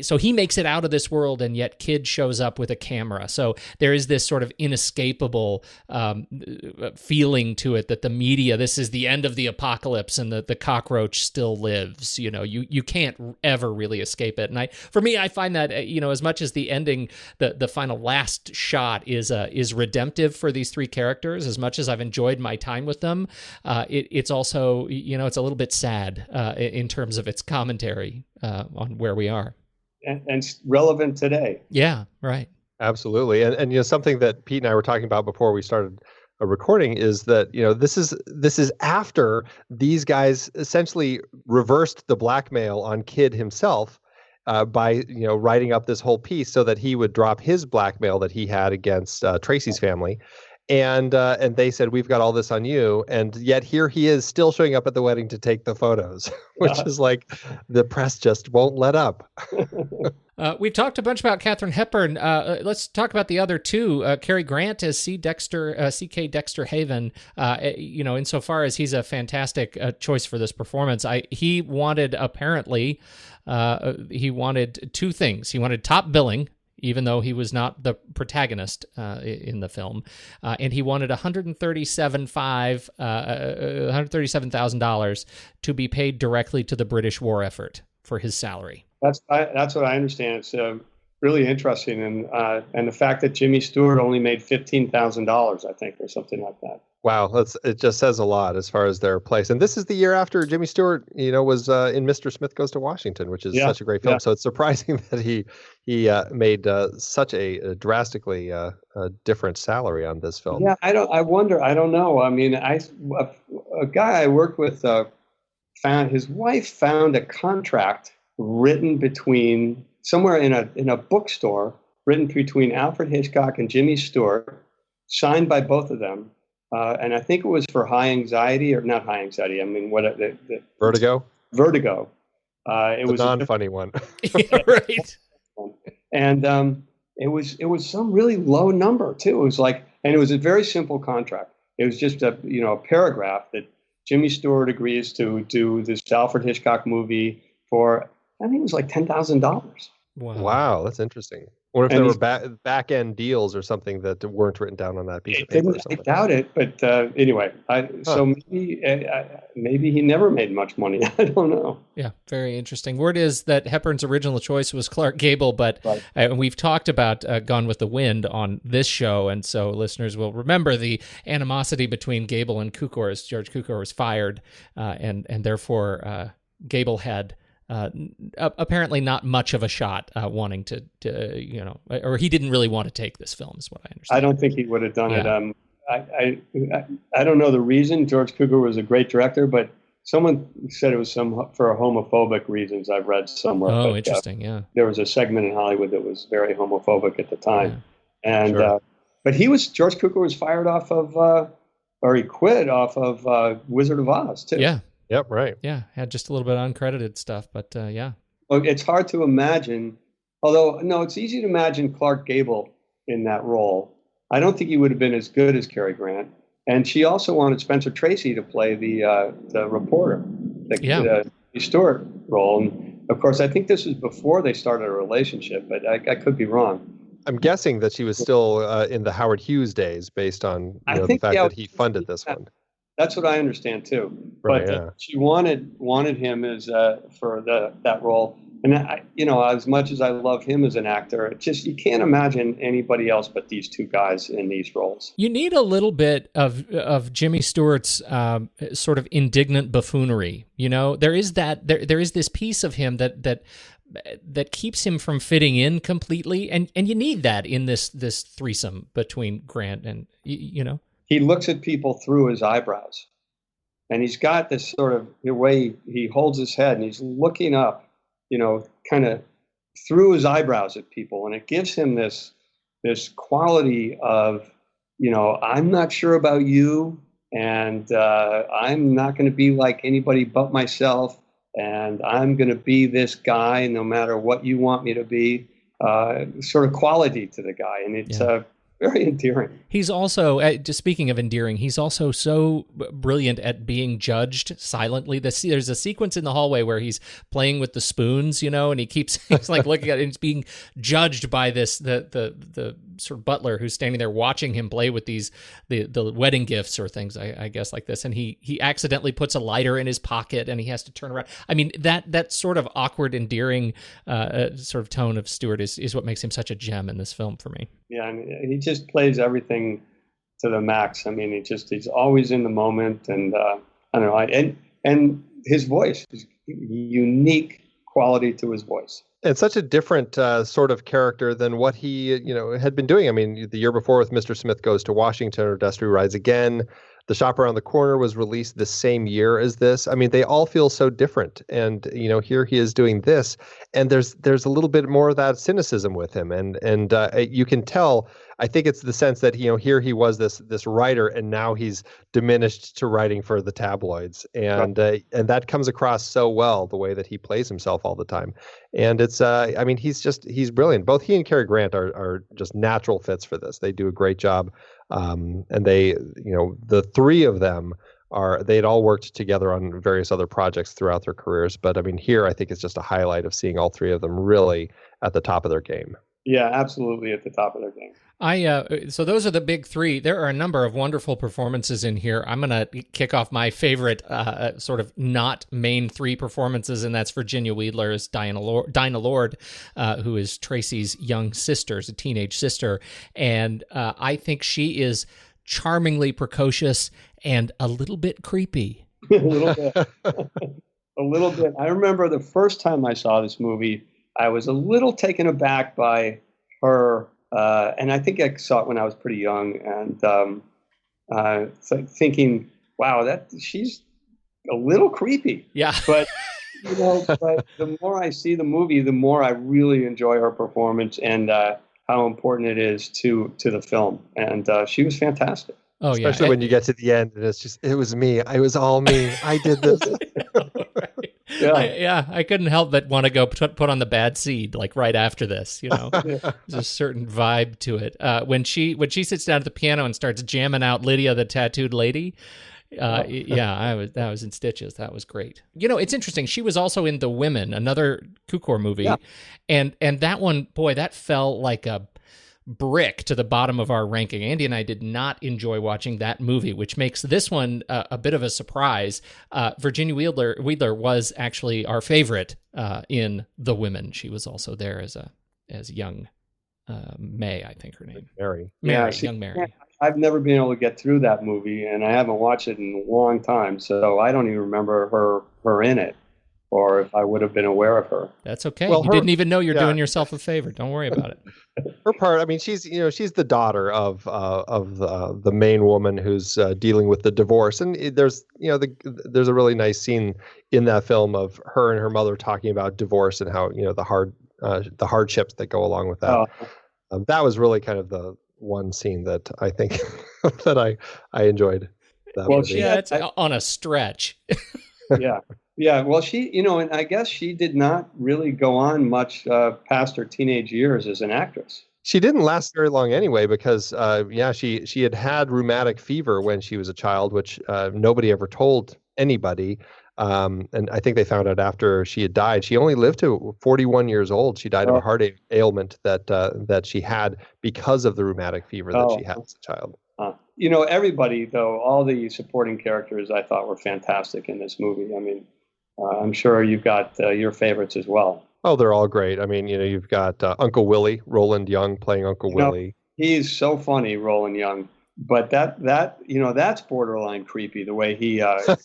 So he makes it out of this world, and yet Kid shows up with a camera. So there is this sort of inescapable feeling to it that the media, this is the end of the apocalypse, and the cockroach still lives. You can't ever really escape it. And for me, I find that as much as the ending, the final last shot is redemptive for these three characters, as much as I've enjoyed my time with them, it's also it's a little bit sad in terms of its commentary on where we are, and relevant today. Yeah, right. Absolutely, and something that Pete and I were talking about before we started a recording is that this is after these guys essentially reversed the blackmail on Kid himself by writing up this whole piece so that he would drop his blackmail that he had against Tracy's family. And they said, we've got all this on you. And yet here he is still showing up at the wedding to take the photos, which is like the press just won't let up. We've talked a bunch about Katharine Hepburn. Let's talk about the other two. Cary Grant as C.K. Dexter Haven. Insofar as he's a fantastic choice for this performance. He wanted two things. He wanted top billing, even though he was not the protagonist in the film. And he wanted $137,000 to be paid directly to the British war effort for his salary. That's what I understand. It's really interesting. And the fact that Jimmy Stewart only made $15,000, I think, or something like that. Wow, it just says a lot as far as their place. And this is the year after Jimmy Stewart, was in Mr. Smith Goes to Washington, which is such a great film. Yeah. So it's surprising that he made such a drastically different salary on this film. Yeah, I don't know. I mean, a guy I worked with his wife found a contract written between somewhere in a bookstore, written between Alfred Hitchcock and Jimmy Stewart, signed by both of them. And I think it was for high anxiety, or not high anxiety. I mean, Vertigo. Vertigo. It was a non-funny one, right? And it was some really low number too. It was and it was a very simple contract. It was just a paragraph that Jimmy Stewart agrees to do this Alfred Hitchcock movie for, I think it was like $10,000. Wow, that's interesting. Or if there were back end deals or something that weren't written down on that piece of paper. I doubt it, but anyway. So maybe he never made much money. I don't know. Yeah, very interesting. Word is that Hepburn's original choice was Clark Gable, but we've talked about Gone with the Wind on this show, and so listeners will remember the animosity between Gable and Cukor as George Cukor was fired, and therefore Gable had apparently not much of a shot wanting to or he didn't really want to take this film, is what I understand. I don't think he would have done it. I don't know the reason. George Cukor was a great director, but someone said it was for homophobic reasons. I've read somewhere. Oh, interesting. Yeah. There was a segment in Hollywood that was very homophobic at the time. Yeah. And, sure. But George Cukor was fired off of, or he quit off of Wizard of Oz too. Yeah. Yep, right. Yeah, had just a little bit of uncredited stuff, but yeah. Well, it's hard to imagine, although, no, it's easy to imagine Clark Gable in that role. I don't think he would have been as good as Cary Grant. And she also wanted Spencer Tracy to play the reporter, the Stewart role. And, of course, I think this was before they started a relationship, but I could be wrong. I'm guessing that she was still in the Howard Hughes days based on the fact that he funded this one. That's what I understand too. Right, but she wanted him as for that role, and as much as I love him as an actor, you can't imagine anybody else but these two guys in these roles. You need a little bit of Jimmy Stewart's sort of indignant buffoonery. There is that there is this piece of him that that keeps him from fitting in completely, and you need that in this threesome between Grant and He looks at people through his eyebrows, and he's got this sort of the way he holds his head, and he's looking up, kind of through his eyebrows at people, and it gives him this quality of, I'm not sure about you, and I'm not going to be like anybody but myself, and I'm going to be this guy no matter what you want me to be, sort of quality to the guy. And it's very endearing. He's also, just speaking of endearing, he's also so brilliant at being judged silently. There's a sequence in the hallway where he's playing with the spoons, and he's like looking at it, and he's being judged by the sort of butler who's standing there watching him play with the wedding gifts or things, I guess, like this. And he accidentally puts a lighter in his pocket and he has to turn around. I mean, that sort of awkward, endearing sort of tone of Stewart is what makes him such a gem in this film for me. Yeah, I mean, he just plays everything to the max. I mean, he's always in the moment, and I don't know, and his voice, his unique quality to his voice. And such a different sort of character than what he, had been doing. I mean, the year before with Mr. Smith Goes to Washington or Destry Rides Again, The Shop Around the Corner was released the same year as this. I mean, they all feel so different. And, here he is doing this, and there's a little bit more of that cynicism with him. And you can tell, I think it's the sense that, here he was this writer, and now he's diminished to writing for the tabloids. And that comes across so well, the way that he plays himself all the time. And it's, he's brilliant. Both he and Cary Grant are just natural fits for this. They do a great job. And they, the three of them they'd all worked together on various other projects throughout their careers. But I mean, here I think it's just a highlight of seeing all three of them really at the top of their game. Yeah, absolutely at the top of their game. So those are the big three. There are a number of wonderful performances in here. I'm going to kick off my favorite sort of not main three performances, and that's Virginia Wiedler as Dinah Lord, who is Tracy's young sister, a teenage sister. And I think she is charmingly precocious and a little bit creepy. A little bit. A little bit. I remember the first time I saw this movie, I was a little taken aback by her. And I think I saw it when I was pretty young, and thinking, "Wow, she's a little creepy." Yeah. But but the more I see the movie, the more I really enjoy her performance and how important it is to the film. And she was fantastic. Oh, yeah. Especially when you get to the end and it was me. It was all me. I did this. I couldn't help but want to go put on the bad seed like right after this. There's a certain vibe to it. When she sits down at the piano and starts jamming out Lydia the Tattooed Lady. That was in stitches. That was great. It's interesting. She was also in The Women, another Cukor movie, and that one, boy, that fell like a brick to the bottom of our ranking. Andy and I did not enjoy watching that movie, which makes this one a bit of a surprise. Virginia Wiedler was actually our favorite in The Women. She was also there as young May, I think her name. Mary. Young Mary. I've never been able to get through that movie, and I haven't watched it in a long time, so I don't even remember her in it, or if I would have been aware of her. That's okay. Well, you didn't even know you're doing yourself a favor. Don't worry about it. Her part, I mean, she's the daughter of the main woman who's dealing with the divorce, and there's a really nice scene in that film of her and her mother talking about divorce and how the hardships that go along with that. That was really kind of the one scene that I think that I enjoyed. It's on a stretch. Yeah. Well, she, and I guess she did not really go on much past her teenage years as an actress. She didn't last very long anyway, because she had rheumatic fever when she was a child, which nobody ever told anybody. And I think they found out after she had died. She only lived to 41 years old. She died of a heart ailment that she had because of the rheumatic fever that she had as a child. Everybody, though, all the supporting characters I thought were fantastic in this movie. I mean, I'm sure you've got your favorites as well. Oh, they're all great. I mean, you've got Uncle Willie, Roland Young playing Uncle Willie. He's so funny, Roland Young. But that's borderline creepy, the way he but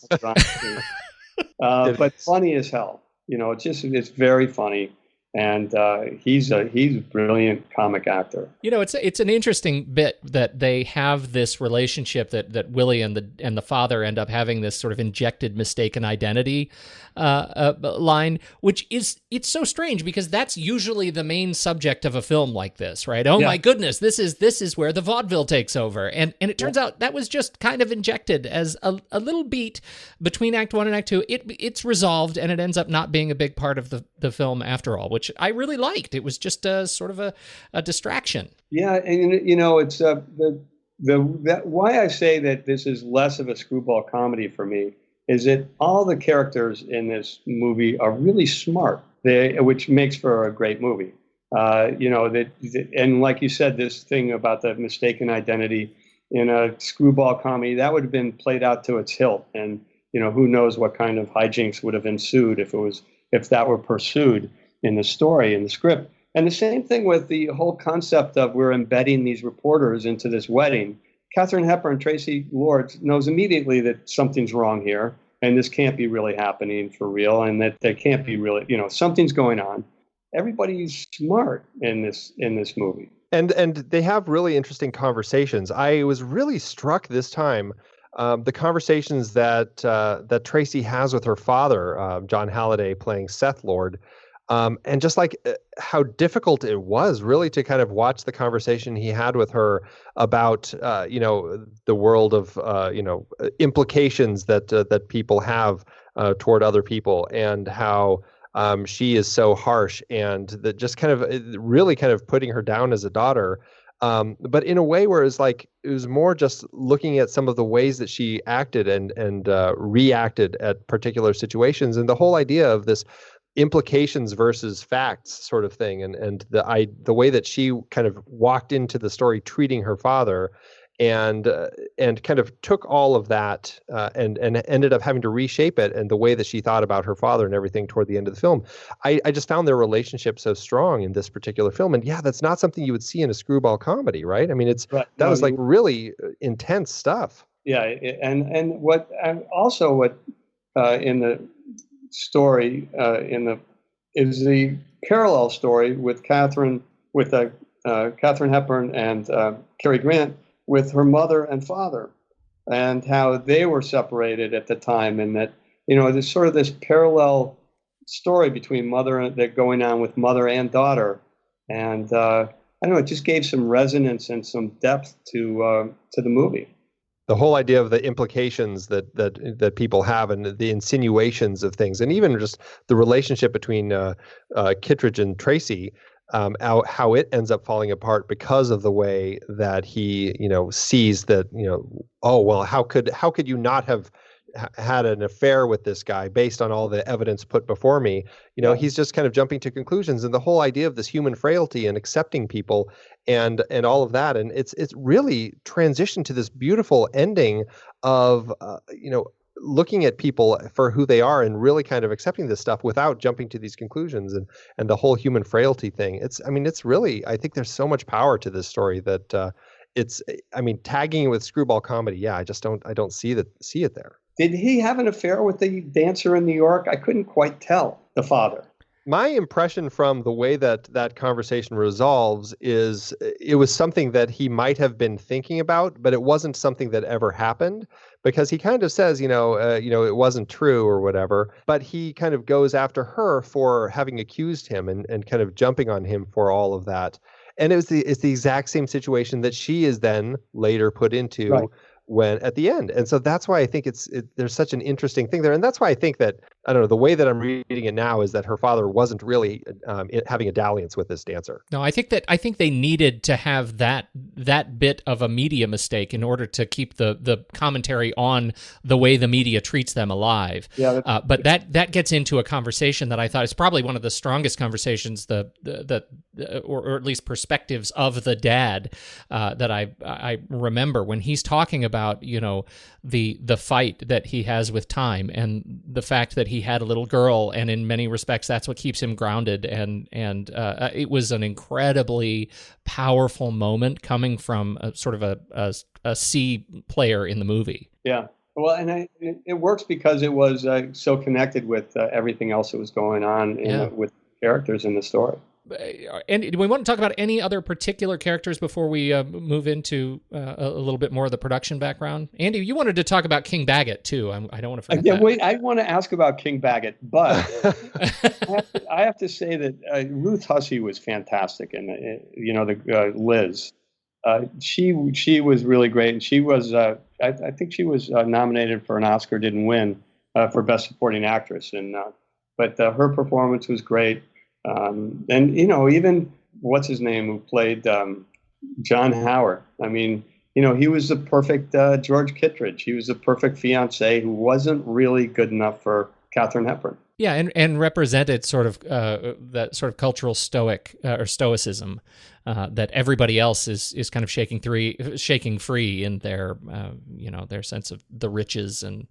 funny as hell. It's very funny. And he's a brilliant comic actor. You know, it's an interesting bit that they have this relationship that Willie and the father end up having this sort of injected mistaken identity line, which it's so strange because that's usually the main subject of a film like this, right? Oh my goodness, this is where the vaudeville takes over, and it turns out that was just kind of injected as a little beat between Act 1 and Act 2. It's resolved, and it ends up not being a big part of the film after all, which I really liked. It was just a sort of a distraction. Yeah, and you know, it's why I say that this is less of a screwball comedy for me is that all the characters in this movie are really smart, which makes for a great movie. You know, and like you said, this thing about the mistaken identity in a screwball comedy, that would have been played out to its hilt, and you know, who knows what kind of hijinks would have ensued if that were pursued in the story, in the script. And the same thing with the whole concept of we're embedding these reporters into this wedding. Katharine Hepburn, Tracy Lords knows immediately that something's wrong here, and this can't be really happening for real, and that they can't be really, you know, something's going on. Everybody's smart in this movie. And they have really interesting conversations. I was really struck this time the conversations that Tracy has with her father, John Halliday playing Seth Lord. And just like how difficult it was really to kind of watch the conversation he had with her about, you know, the world of, you know, implications that people have toward other people, and how she is so harsh, and that just kind of really kind of putting her down as a daughter. But in a way where it was more just looking at some of the ways that she acted and reacted at particular situations, and the whole idea of this implications versus facts sort of thing, and the way that she kind of walked into the story treating her father, and kind of took all of that and ended up having to reshape it, and the way that she thought about her father and everything toward the end of the film. I just found their relationship so strong in this particular film, and that's not something you would see in a screwball comedy, right? I mean, that was like really intense stuff. Yeah, and what in the story is the parallel story with Katharine Hepburn and Cary Grant with her mother and father, and how they were separated at the time, and that, you know, there's sort of this parallel story between that going on with mother and daughter, and I don't know, it just gave some resonance and some depth to the movie. The whole idea of the implications that people have, and the insinuations of things, and even just the relationship between Kittredge and Tracy, how it ends up falling apart because of the way that he, you know, sees that, you know, oh well, how could you not have had an affair with this guy based on all the evidence put before me? You know, he's just kind of jumping to conclusions, and the whole idea of this human frailty and accepting people and all of that, and it's really transitioned to this beautiful ending of you know, looking at people for who they are and really kind of accepting this stuff without jumping to these conclusions, and the whole human frailty thing. It's really, I think there's so much power to this story that tagging it with screwball comedy, I don't see it there. Did he have an affair with the dancer in New York? I couldn't quite tell, the father. My impression from the way that conversation resolves is it was something that he might have been thinking about, but it wasn't something that ever happened, because he kind of says, it wasn't true or whatever, but he kind of goes after her for having accused him and kind of jumping on him for all of that. And it's the exact same situation that she is then later put into. Right. When at the end. And so that's why I think there's such an interesting thing there. And that's why I think that, I don't know, the way that I'm reading it now is that her father wasn't really having a dalliance with this dancer. No, I think they needed to have that bit of a media mistake in order to keep the commentary on the way the media treats them alive. Yeah, but that gets into a conversation that I thought is probably one of the strongest conversations, or at least perspectives of the dad that I remember, when he's talking about, you know, the fight that he has with time, and the fact that he had a little girl, and in many respects that's what keeps him grounded, and it was an incredibly powerful moment coming from sort of a C player in the movie. Yeah, well, and it works because it was so connected with everything else that was going on with characters in the story. And do we want to talk about any other particular characters before we move into a little bit more of the production background? Andy, you wanted to talk about King Bagot too. I don't want to forget that. Wait, I want to ask about King Bagot, but I have to say that Ruth Hussey was fantastic, and Liz. She was really great, and she was I think she was nominated for an Oscar, didn't win for Best Supporting Actress, but her performance was great. And even what's his name who played John Howard. I mean, he was the perfect George Kittredge. He was the perfect fiance who wasn't really good enough for Katharine Hepburn. Yeah, and represented sort of that sort of cultural stoicism that everybody else is kind of shaking free in their their sense of the riches and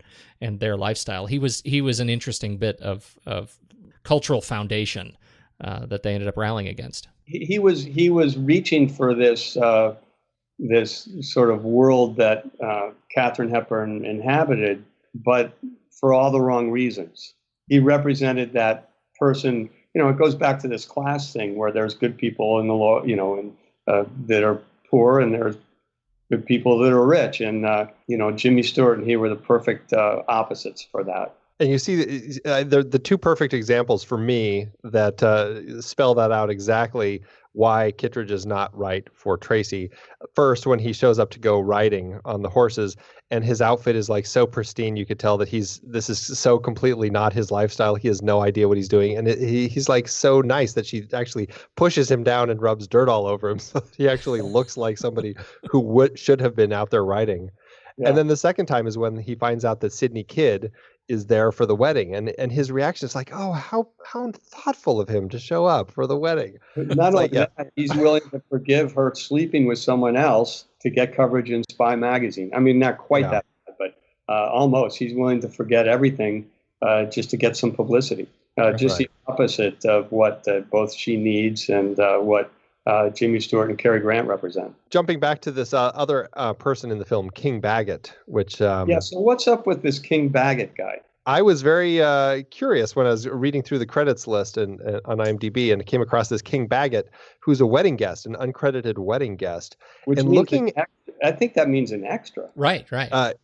their lifestyle. He was an interesting bit of cultural foundation that they ended up rallying against. He was reaching for this this sort of world that Katharine Hepburn inhabited, but for all the wrong reasons. He represented that person. It goes back to this class thing where there's good people in the law, that are poor, and there's good people that are rich. And Jimmy Stewart and he were the perfect opposites for that. And you see, the two perfect examples for me that spell that out exactly why Kittredge is not right for Tracy. First, when he shows up to go riding on the horses, and his outfit is like so pristine, you could tell that this is so completely not his lifestyle. He has no idea what he's doing, and he's like so nice that she actually pushes him down and rubs dirt all over him, so he actually looks like somebody who should have been out there riding. Yeah. And then the second time is when he finds out that Sidney Kidd is there for the wedding, and his reaction is like, oh, how thoughtful of him to show up for the wedding. Not only that, he's willing to forgive her sleeping with someone else to get coverage in Spy magazine. I mean, not quite that bad, but almost. He's willing to forget everything just to get some publicity. The opposite of what both she needs and what Jimmy Stewart and Cary Grant represent. Jumping back to this other person in the film, King Bagot, which... so what's up with this King Bagot guy? I was very curious when I was reading through the credits list on IMDb, and came across this King Bagot, who's a wedding guest, an uncredited wedding guest. Which and means I think that means an extra. Right.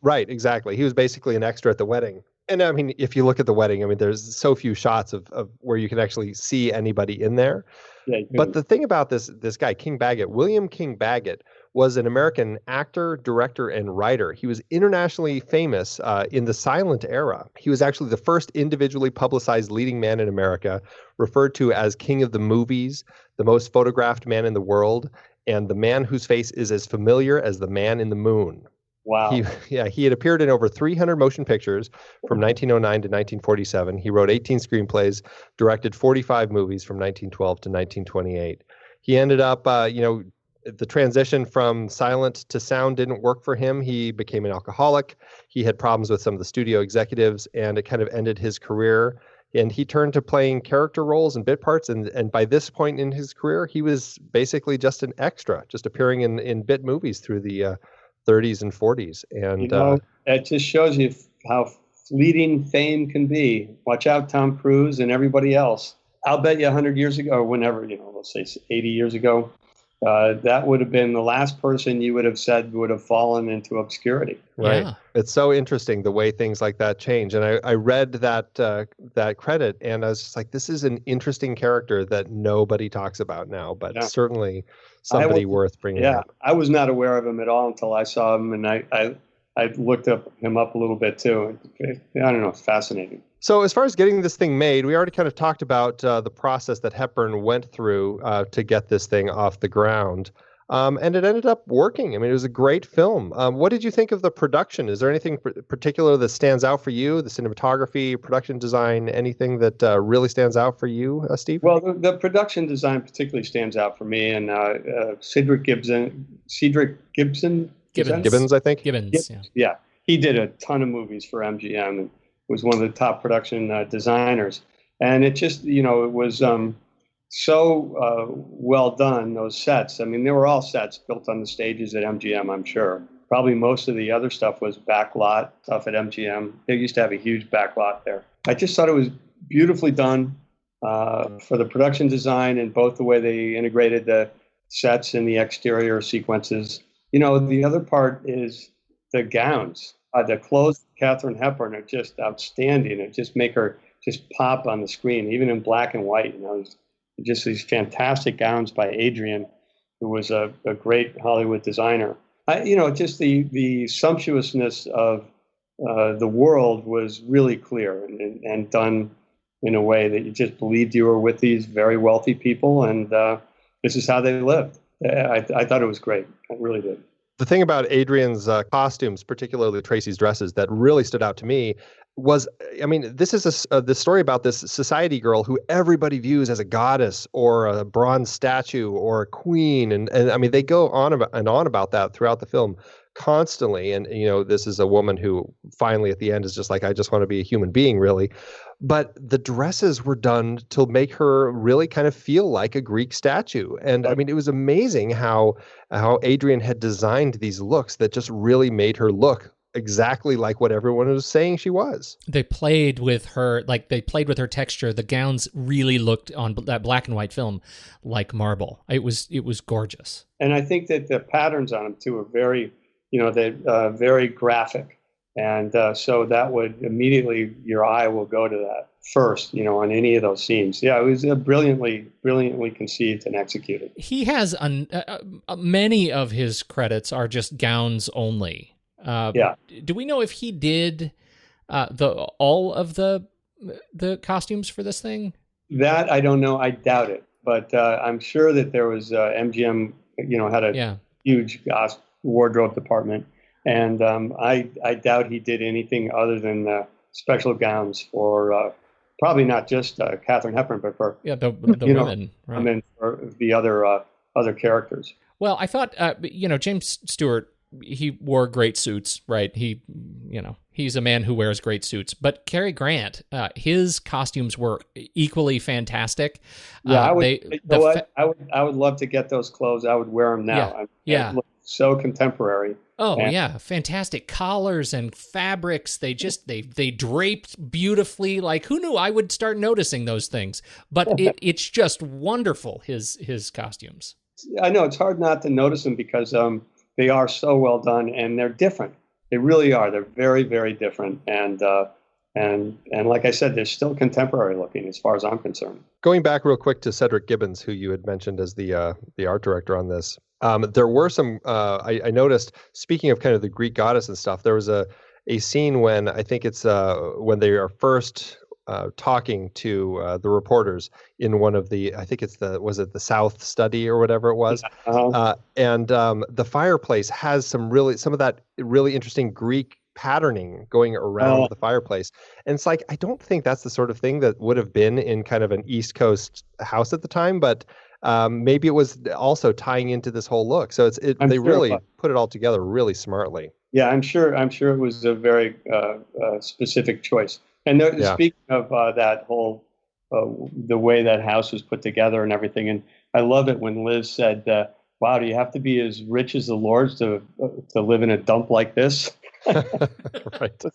Right, exactly. He was basically an extra at the wedding. And I mean, if you look at the wedding, I mean, there's so few shots of where you can actually see anybody in there. Yeah, but the thing about this guy, King Bagot, William King Bagot, was an American actor, director, and writer. He was internationally famous in the silent era. He was actually the first individually publicized leading man in America, referred to as King of the Movies, the most photographed man in the world, and the man whose face is as familiar as the man in the moon. Wow. He had appeared in over 300 motion pictures from 1909 to 1947. He wrote 18 screenplays, directed 45 movies from 1912 to 1928. He ended up, the transition from silent to sound didn't work for him. He became an alcoholic. He had problems with some of the studio executives, and it kind of ended his career. And he turned to playing character roles and bit parts. And by this point in his career, he was basically just an extra, just appearing in bit movies through the 30s and 40s. And it just shows you how fleeting fame can be. Watch out, Tom Cruise and everybody else. I'll bet you 100 years ago, or whenever, let's say 80 years ago, that would have been the last person you would have said would have fallen into obscurity. Right. Yeah. It's so interesting the way things like that change. And I read that credit, and I was just like, this is an interesting character that nobody talks about now, but certainly somebody worth bringing up. I was not aware of him at all until I saw him, and I looked him up a little bit too. I don't know, it's fascinating. So as far as getting this thing made, we already kind of talked about the process that Hepburn went through to get this thing off the ground. And it ended up working. I mean, it was a great film. What did you think of the production? Is there anything particular that stands out for you? The cinematography, production design, anything that really stands out for you, Steve? Well, the production design particularly stands out for me. And Cedric Gibbons, I think. Gibbons, yeah. He did a ton of movies for MGM and was one of the top production designers. And it just, it was so well done, those sets. I mean, they were all sets built on the stages at MGM, I'm sure. Probably most of the other stuff was backlot stuff at MGM. They used to have a huge backlot there. I just thought it was beautifully done. for the production design and both the way they integrated the sets and the exterior sequences. The other part is the gowns. The clothes of Katharine Hepburn are just outstanding. It just make her just pop on the screen, even in black and white. Just these fantastic gowns by Adrian, who was a great Hollywood designer. Just the sumptuousness of the world was really clear and done in a way that you just believed you were with these very wealthy people, and this is how they lived. I thought it was great. I really did. The thing about Adrian's costumes, particularly Tracy's dresses, that really stood out to me was, this is the story about this society girl who everybody views as a goddess or a bronze statue or a queen. And they go on about that throughout the film constantly. And, this is a woman who finally at the end is just like, I just want to be a human being, really. But the dresses were done to make her really kind of feel like a Greek statue. And it was amazing how Adrian had designed these looks that just really made her look exactly like what everyone was saying she was. They played with her, texture. The gowns really looked on that black and white film like marble. It was gorgeous. And I think that the patterns on them too are very, very graphic. And so that would immediately, your eye will go to that first, on any of those scenes. Yeah, it was brilliantly conceived and executed. He has many of his credits are just gowns only. Do we know if he did all of the costumes for this thing? That I don't know. I doubt it, but I'm sure that there was MGM. Had a huge wardrobe department, and I doubt he did anything other than special gowns for probably not just Katharine Hepburn, but for the women, right? I mean, for the other characters. Well, I thought James Stewart. He wore great suits, right? He's a man who wears great suits. But Cary Grant, his costumes were equally fantastic. Yeah, I would love to get those clothes. I would wear them now. Yeah. They look so contemporary. Oh, yeah, fantastic collars and fabrics. They draped beautifully. Like, who knew I would start noticing those things? But it's just wonderful, his costumes. I know, it's hard not to notice them because they are so well done, and they're different. They really are. They're very, very different. And like I said, they're still contemporary looking as far as I'm concerned. Going back real quick to Cedric Gibbons, who you had mentioned as the art director on this, there were some, I noticed, speaking of kind of the Greek goddess and stuff, there was a scene when I think it's when they are first talking to the reporters in one of the, I think it's was it the South Study or whatever it was? And the fireplace has some of that really interesting Greek patterning going around the fireplace. And it's like, I don't think that's the sort of thing that would have been in kind of an East Coast house at the time, but maybe it was also tying into this whole look. So they really put it all together really smartly. Yeah, I'm sure it was a very specific choice. And speaking of that whole, the way that house was put together and everything, and I love it when Liz said, wow, do you have to be as rich as the Lords to live in a dump like this? Right. It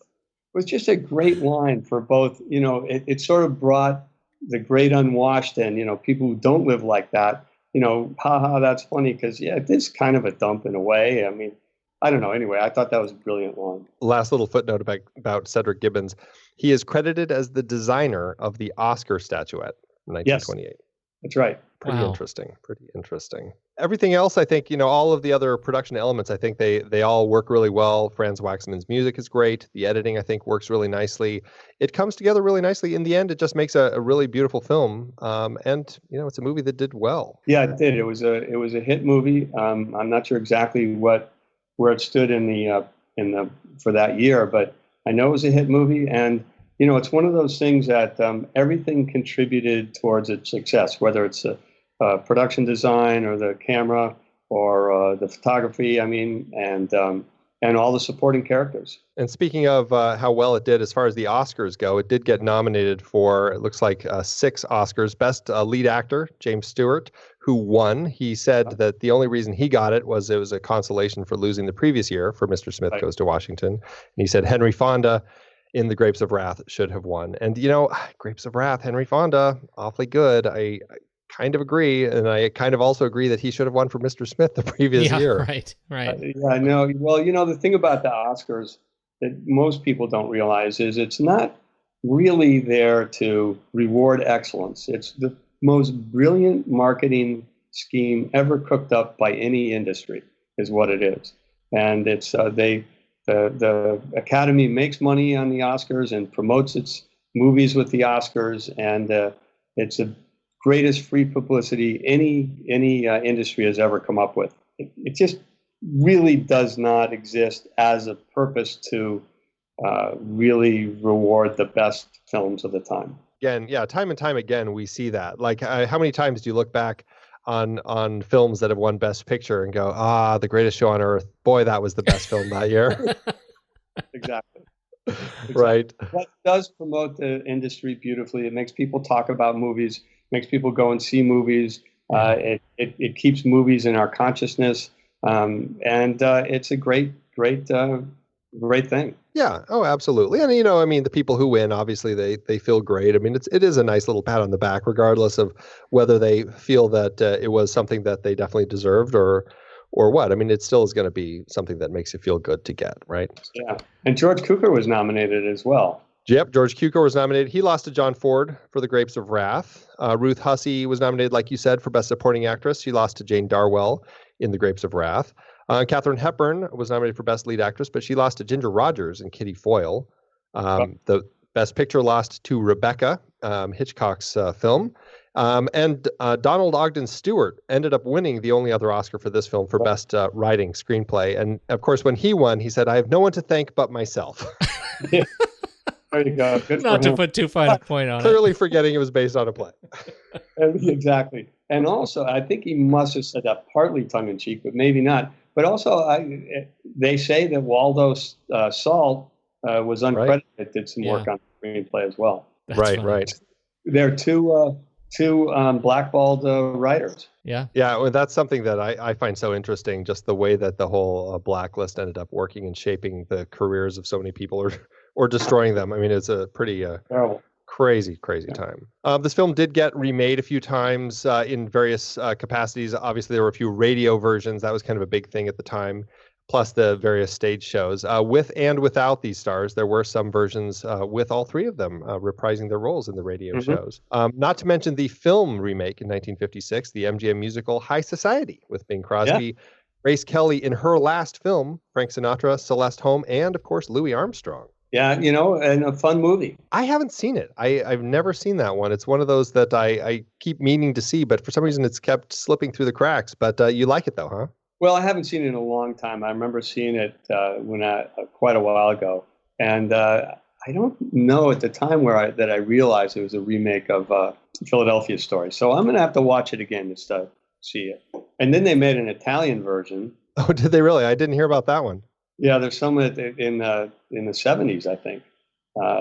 was just a great line for both, it sort of brought the great unwashed and, people who don't live like that, haha, that's funny because, it is kind of a dump in a way. I mean, I don't know. Anyway, I thought that was a brilliant line. Last little footnote about Cedric Gibbons. He is credited as the designer of the Oscar statuette in 1928. Yes, that's right. Pretty interesting. Everything else, I think, all of the other production elements, I think they all work really well. Franz Waxman's music is great. The editing, I think, works really nicely. It comes together really nicely. In the end, it just makes a really beautiful film. And, it's a movie that did well. Yeah, it did. It was a hit movie. I'm not sure exactly where it stood in the for that year, but I know it was a hit movie, and it's one of those things that everything contributed towards its success, whether it's a production design or the camera or the photography. I mean, and all the supporting characters. And speaking of how well it did as far as the Oscars go, it did get nominated for, it looks like 6 Oscars. Best lead actor, James Stewart, who won. He said that the only reason he got it was a consolation for losing the previous year for Mr. Smith Goes to Washington. And he said Henry Fonda in The Grapes of Wrath should have won. And, Grapes of Wrath, Henry Fonda, awfully good. I kind of agree. And I kind of also agree that he should have won for Mr. Smith the previous year. Right. Yeah, no. Well, the thing about the Oscars that most people don't realize is it's not really there to reward excellence. It's the most brilliant marketing scheme ever cooked up by any industry is what it is. And it's the Academy makes money on the Oscars and promotes its movies with the Oscars, and it's the greatest free publicity any industry has ever come up with. It just really does not exist as a purpose to really reward the best films of the time. Again, yeah, time and time again, we see that. Like, how many times do you look back on films that have won Best Picture and go, The Greatest Show on Earth, boy, that was the best film that year. Exactly. Right. That does promote the industry beautifully. It makes people talk about movies, makes people go and see movies. It keeps movies in our consciousness. And it's a great thing. Yeah. Oh, absolutely. And, the people who win, obviously they feel great. I mean, it is a nice little pat on the back, regardless of whether they feel that it was something that they definitely deserved or what. I mean, it still is going to be something that makes you feel good to get, right? Yeah. And George Cukor was nominated as well. Yep. George Cukor was nominated. He lost to John Ford for The Grapes of Wrath. Ruth Hussey was nominated, like you said, for Best Supporting Actress. She lost to Jane Darwell in The Grapes of Wrath. Katharine Hepburn was nominated for Best Lead Actress, but she lost to Ginger Rogers in Kitty Foyle. The Best Picture lost to Rebecca, Hitchcock's film. And Donald Ogden Stewart ended up winning the only other Oscar for this film for Best Writing Screenplay. And, of course, when he won, he said, "I have no one to thank but myself." There you go. Good Not for to him. put too fine a point on Clearly forgetting it was based on a play. Exactly. And also, I think he must have said that partly tongue-in-cheek, but maybe not. But also, they say that Waldo Salt was uncredited, did some work on the screenplay as well. That's right, funny. right. There are two blackballed writers. Yeah. Yeah, well, that's something that I find so interesting, just the way that the whole blacklist ended up working and shaping the careers of so many people or destroying them. I mean, it's a pretty Terrible. crazy time. This film did get remade a few times in various capacities. Obviously, there were a few radio versions. That was kind of a big thing at the time, plus the various stage shows. With and without these stars, there were some versions with all three of them reprising their roles in the radio shows. Not to mention the film remake in 1956, the MGM musical High Society with Bing Crosby, Grace Kelly in her last film, Frank Sinatra, Celeste Holm, and, of course, Louis Armstrong. Yeah, and a fun movie. I haven't seen it. I've never seen that one. It's one of those that I keep meaning to see, but for some reason it's kept slipping through the cracks. But you like it though, huh? Well, I haven't seen it in a long time. I remember seeing it quite a while ago, and I don't know at the time that I realized it was a remake of Philadelphia Story. So I'm going to have to watch it again just to see it. And then they made an Italian version. Oh, did they really? I didn't hear about that one. Yeah, there's some in the 70s, I think.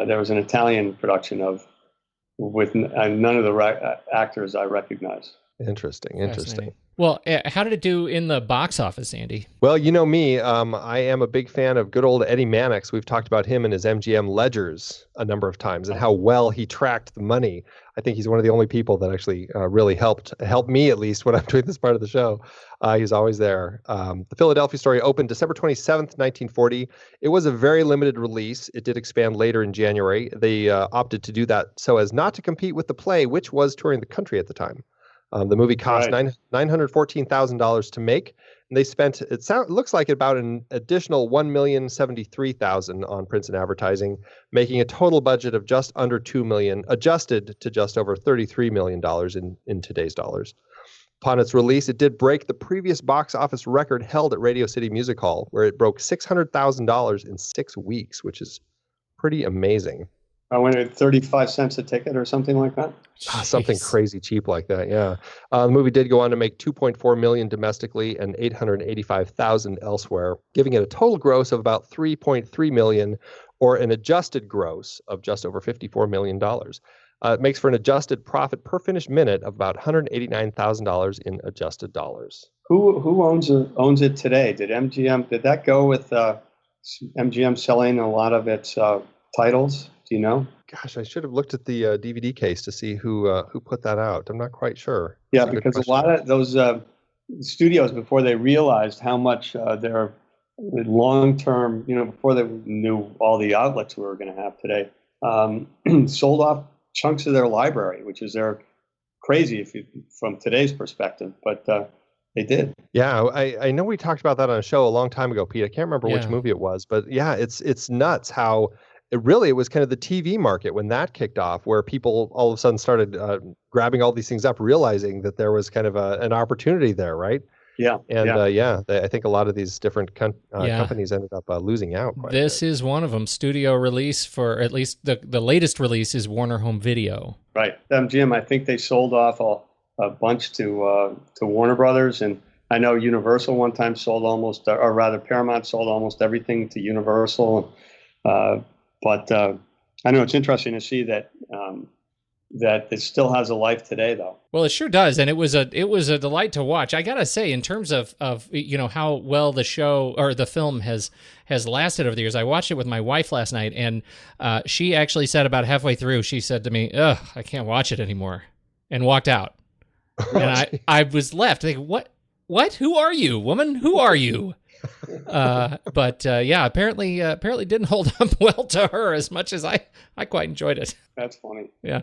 There was an Italian production with none of the actors I recognize. Interesting. Well, how did it do in the box office, Andy? Well, you know me, I am a big fan of good old Eddie Mannix. We've talked about him and his MGM ledgers a number of times and how well he tracked the money. I think he's one of the only people that actually really helped me, at least, when I'm doing this part of the show. He's always there. The Philadelphia Story opened December 27th, 1940. It was a very limited release. It did expand later in January. They opted to do that so as not to compete with the play, which was touring the country at the time. The movie cost $914,000 to make, and they spent looks like about an additional $1,073,000 on prints and advertising, making a total budget of just under $2 million, adjusted to just over $33 million in today's dollars. Upon its release, it did break the previous box office record held at Radio City Music Hall, where it broke $600,000 in 6 weeks, which is pretty amazing. I went at 35 cents a ticket or something like that. Something crazy cheap like that, yeah. The movie did go on to make $2.4 million domestically and $885,000 elsewhere, giving it a total gross of about $3.3 million, or an adjusted gross of just over $54 million. It makes for an adjusted profit per finished minute of about $189,000 in adjusted dollars. Who owns it today? Did that go with MGM selling a lot of its titles? Do you know? Gosh, I should have looked at the DVD case to see who put that out. I'm not quite sure. Yeah, because a lot of those studios, before they realized how much their long-term, before they knew all the outlets we were going to have today, sold off chunks of their library, which is crazy from today's perspective, but they did. Yeah, I know we talked about that on a show a long time ago, Pete. I can't remember which movie it was, but yeah, it's nuts how it was kind of the TV market when that kicked off, where people all of a sudden started grabbing all these things up, realizing that there was kind of an opportunity there, right? Yeah. And I think a lot of these different companies ended up losing out. This is one of them. Studio release for at least the latest release is Warner Home Video. Right. Jim, I think they sold off a bunch to Warner Brothers, and I know Universal one time sold almost, or rather Paramount sold almost everything to Universal. But I know it's interesting to see that that it still has a life today, though. Well, it sure does, and it was a delight to watch. I gotta say, in terms of how well the show or the film has lasted over the years. I watched it with my wife last night, and she actually said about halfway through, she said to me, "Ugh, I can't watch it anymore," and walked out. And I was left thinking, what? Who are you, woman? Who are you? But apparently didn't hold up well to her as much as I quite enjoyed it. That's funny. Yeah.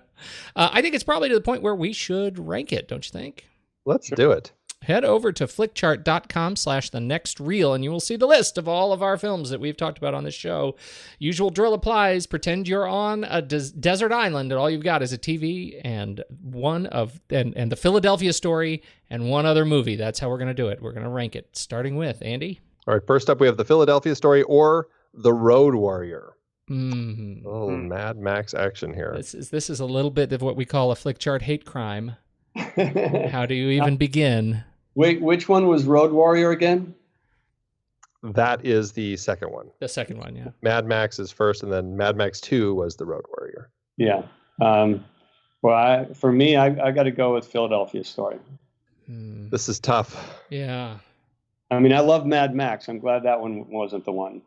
I think it's probably to the point where we should rank it, don't you think? Let's do it. Head over to flickchart.com/thenextreel and you will see the list of all of our films that we've talked about on this show. Usual drill applies. Pretend you're on a desert island and all you've got is a TV and the Philadelphia Story and one other movie. That's how we're going to do it. We're going to rank it, starting with Andy. All right, first up we have The Philadelphia Story or The Road Warrior. Mm-hmm. Oh, Mad Max action here. This is a little bit of what we call a flick chart hate crime. How do you even begin? Wait, which one was Road Warrior again? That is the second one. The second one, yeah. Mad Max is first, and then Mad Max 2 was The Road Warrior. Yeah. For me, I got to go with Philadelphia Story. This is tough. Yeah. I mean, I love Mad Max. I'm glad that one wasn't the one.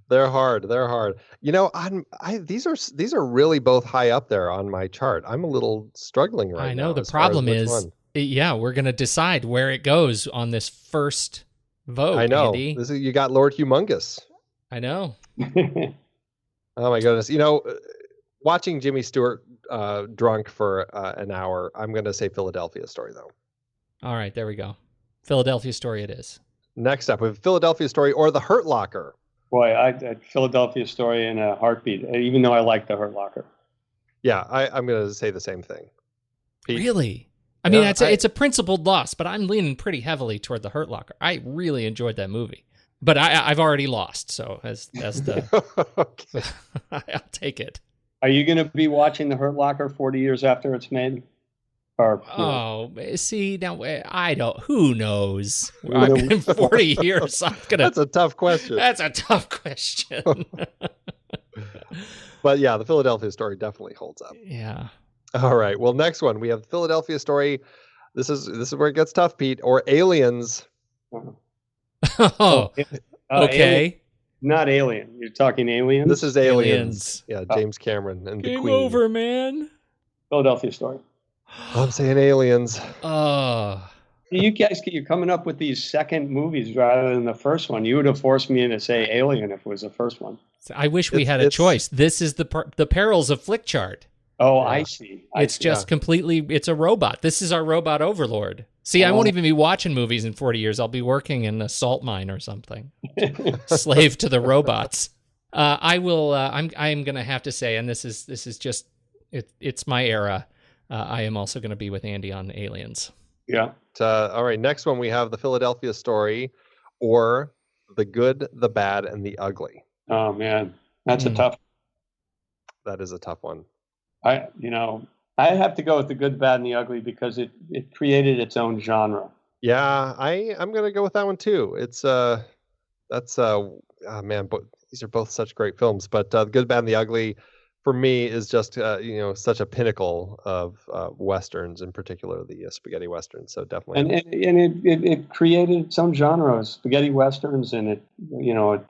They're hard. These are really both high up there on my chart. I'm a little struggling right now. I know the problem is, we're going to decide where it goes on this first vote. I know. Andy. You got Lord Humongous. I know. Oh my goodness. Watching Jimmy Stewart drunk for an hour, I'm going to say Philadelphia Story though. All right, there we go. Philadelphia Story it is. Next up, we have Philadelphia Story or The Hurt Locker. Boy, Philadelphia Story in a heartbeat, even though I like The Hurt Locker. Yeah, I'm going to say the same thing. Pete? Really? I mean, it's a principled loss, but I'm leaning pretty heavily toward The Hurt Locker. I really enjoyed that movie. But I've already lost, so as the okay. I'll take it. Are you going to be watching The Hurt Locker 40 years after it's made? See, now I don't. Who knows? I've been 40 years. That's a tough question. That's a tough question. But yeah, The Philadelphia Story definitely holds up. Yeah. All right. Well, next one we have Philadelphia Story. This is where it gets tough, Pete. Or Aliens. Oh, okay. Not Alien. You're talking Aliens? This is Aliens. Yeah, James Cameron and the Game Queen. over, man. Philadelphia Story. I'm saying Aliens. You guys, you're coming up with these second movies rather than the first one. You would have forced me to say Alien if it was the first one. I wish we had a choice. This is the perils of Flick Chart. Oh, yeah. I see. It's just completely, it's a robot. This is our robot overlord. See, I won't even be watching movies in 40 years. I'll be working in a salt mine or something. Slave to the robots. I'm going to have to say, and this is just, it's my era. I am also going to be with Andy on Aliens. Yeah. All right. Next one, we have The Philadelphia Story or The Good, the Bad, and the Ugly. Oh, man. That's a tough. That is a tough one. I have to go with The Good, the Bad, and the Ugly because it created its own genre. Yeah, I'm going to go with that one too. It's man, but these are both such great films. But The Good, Bad, and the Ugly for me, is just such a pinnacle of westerns, in particular the spaghetti westerns. So definitely, and it created some genres, spaghetti westerns, and it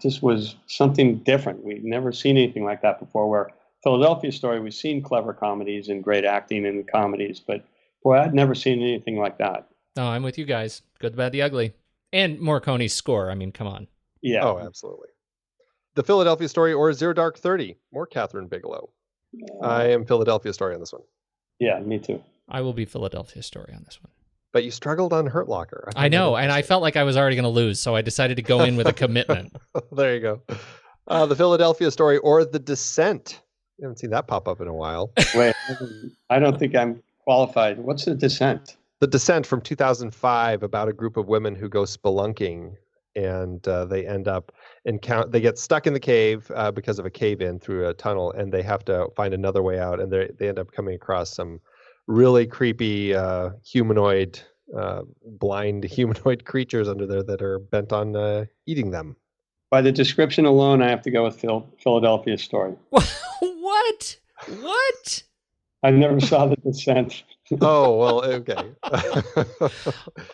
just was something different. We'd never seen anything like that before. Where Philadelphia Story, we've seen clever comedies and great acting in the comedies, but boy, I'd never seen anything like that. Oh, I'm with you guys. Good, the bad, the ugly, and Morricone's score. I mean, come on. Yeah. Oh, absolutely. The Philadelphia Story or Zero Dark 30, more Catherine Bigelow. I am Philadelphia Story on this one. Yeah, me too. I will be Philadelphia Story on this one. But you struggled on Hurt Locker. I know, and I felt like I was already going to lose, so I decided to go in with a commitment. There you go. The Philadelphia Story or The Descent. I haven't seen that pop up in a while. Wait, I don't think I'm qualified. What's The Descent? The Descent from 2005, about a group of women who go spelunking, and they end up they get stuck in the cave because of a cave-in through a tunnel, and they have to find another way out, and they end up coming across some really creepy humanoid, blind humanoid creatures under there that are bent on eating them. By the description alone, I have to go with Philadelphia Story. What? I never saw The Descent. Oh, well, okay.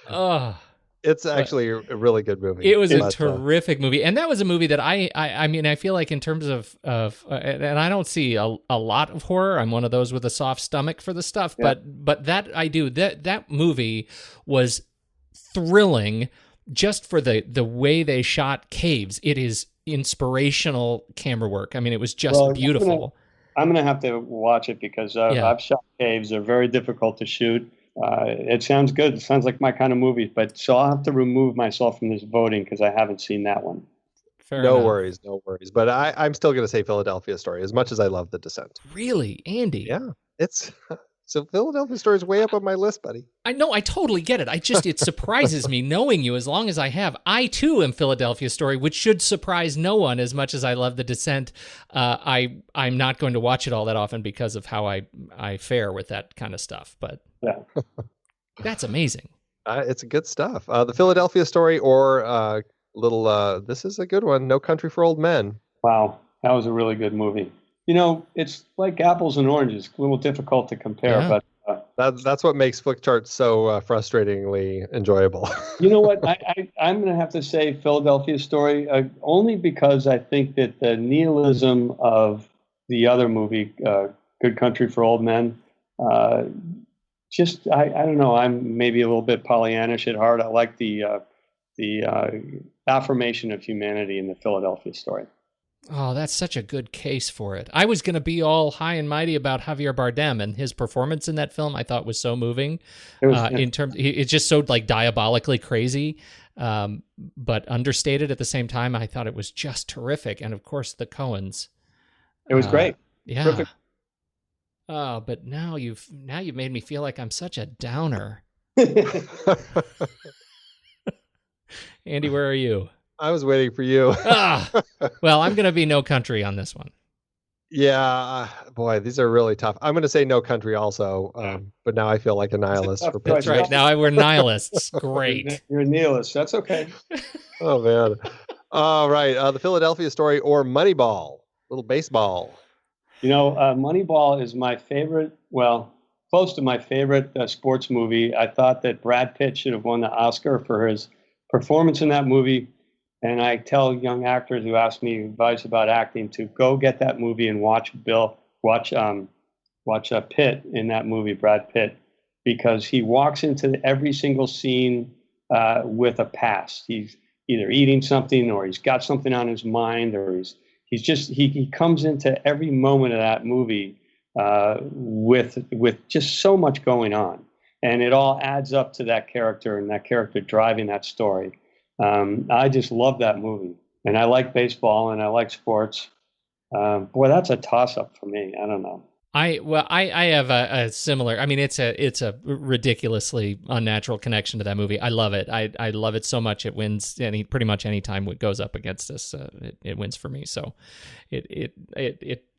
Oh. It's actually a really good movie. It was a terrific movie. And that was a movie that I mean, I feel like in terms of and I don't see a lot of horror. I'm one of those with a soft stomach for the stuff. Yeah. But that I do. That movie was thrilling just for the way they shot caves. It is inspirational camera work. I mean, it was just beautiful. I'm going to have to watch it because I've shot caves. They're very difficult to shoot. It sounds good. It sounds like my kind of movie. But so I'll have to remove myself from this voting because I haven't seen that one. Fair no enough. worries. But I'm still going to say Philadelphia Story as much as I love The Descent. Really, Andy? Yeah, so Philadelphia Story is way up on my list, buddy. I know. I totally get it. It surprises me knowing you as long as I have. I too am Philadelphia Story, which should surprise no one as much as I love The Descent. I'm not going to watch it all that often because of how I fare with that kind of stuff. But yeah, that's amazing. It's good stuff. The Philadelphia Story or this is a good one. No Country for Old Men. Wow, that was a really good movie. It's like apples and oranges. A little difficult to compare, but that's what makes Flick Charts so frustratingly enjoyable. You know what? I'm going to have to say Philadelphia Story only because I think that the nihilism of the other movie, Good Country for Old Men, I don't know. I'm maybe a little bit Pollyannish at heart. I like the affirmation of humanity in the Philadelphia Story. Oh, that's such a good case for it. I was going to be all high and mighty about Javier Bardem and his performance in that film. I thought was so moving. It's just so like diabolically crazy, but understated at the same time. I thought it was just terrific, and of course the Coens. It was great. Yeah. Perfect. Oh, but now you've made me feel like I'm such a downer. Andy, where are you? I was waiting for you. Well, I'm going to be No Country on this one. Yeah, boy, these are really tough. I'm going to say No Country also, but now I feel like a nihilist. That's right. Now we're nihilists. Great. You're a nihilist. That's okay. Oh, man. All right. The Philadelphia Story or Moneyball, little baseball. Moneyball is my favorite, close to my favorite sports movie. I thought that Brad Pitt should have won the Oscar for his performance in that movie. And I tell young actors who ask me advice about acting to go get that movie and watch Pitt in that movie, Brad Pitt, because he walks into every single scene with a past. He's either eating something or he's got something on his mind, or he comes into every moment of that movie with just so much going on, and it all adds up to that character and that character driving that story. I just love that movie, and I like baseball and I like sports. Boy, that's a toss-up for me. I don't know. I have a similar. I mean, it's a ridiculously unnatural connection to that movie. I love it. I love it so much. It wins pretty much any time it goes up against us. It wins for me. So,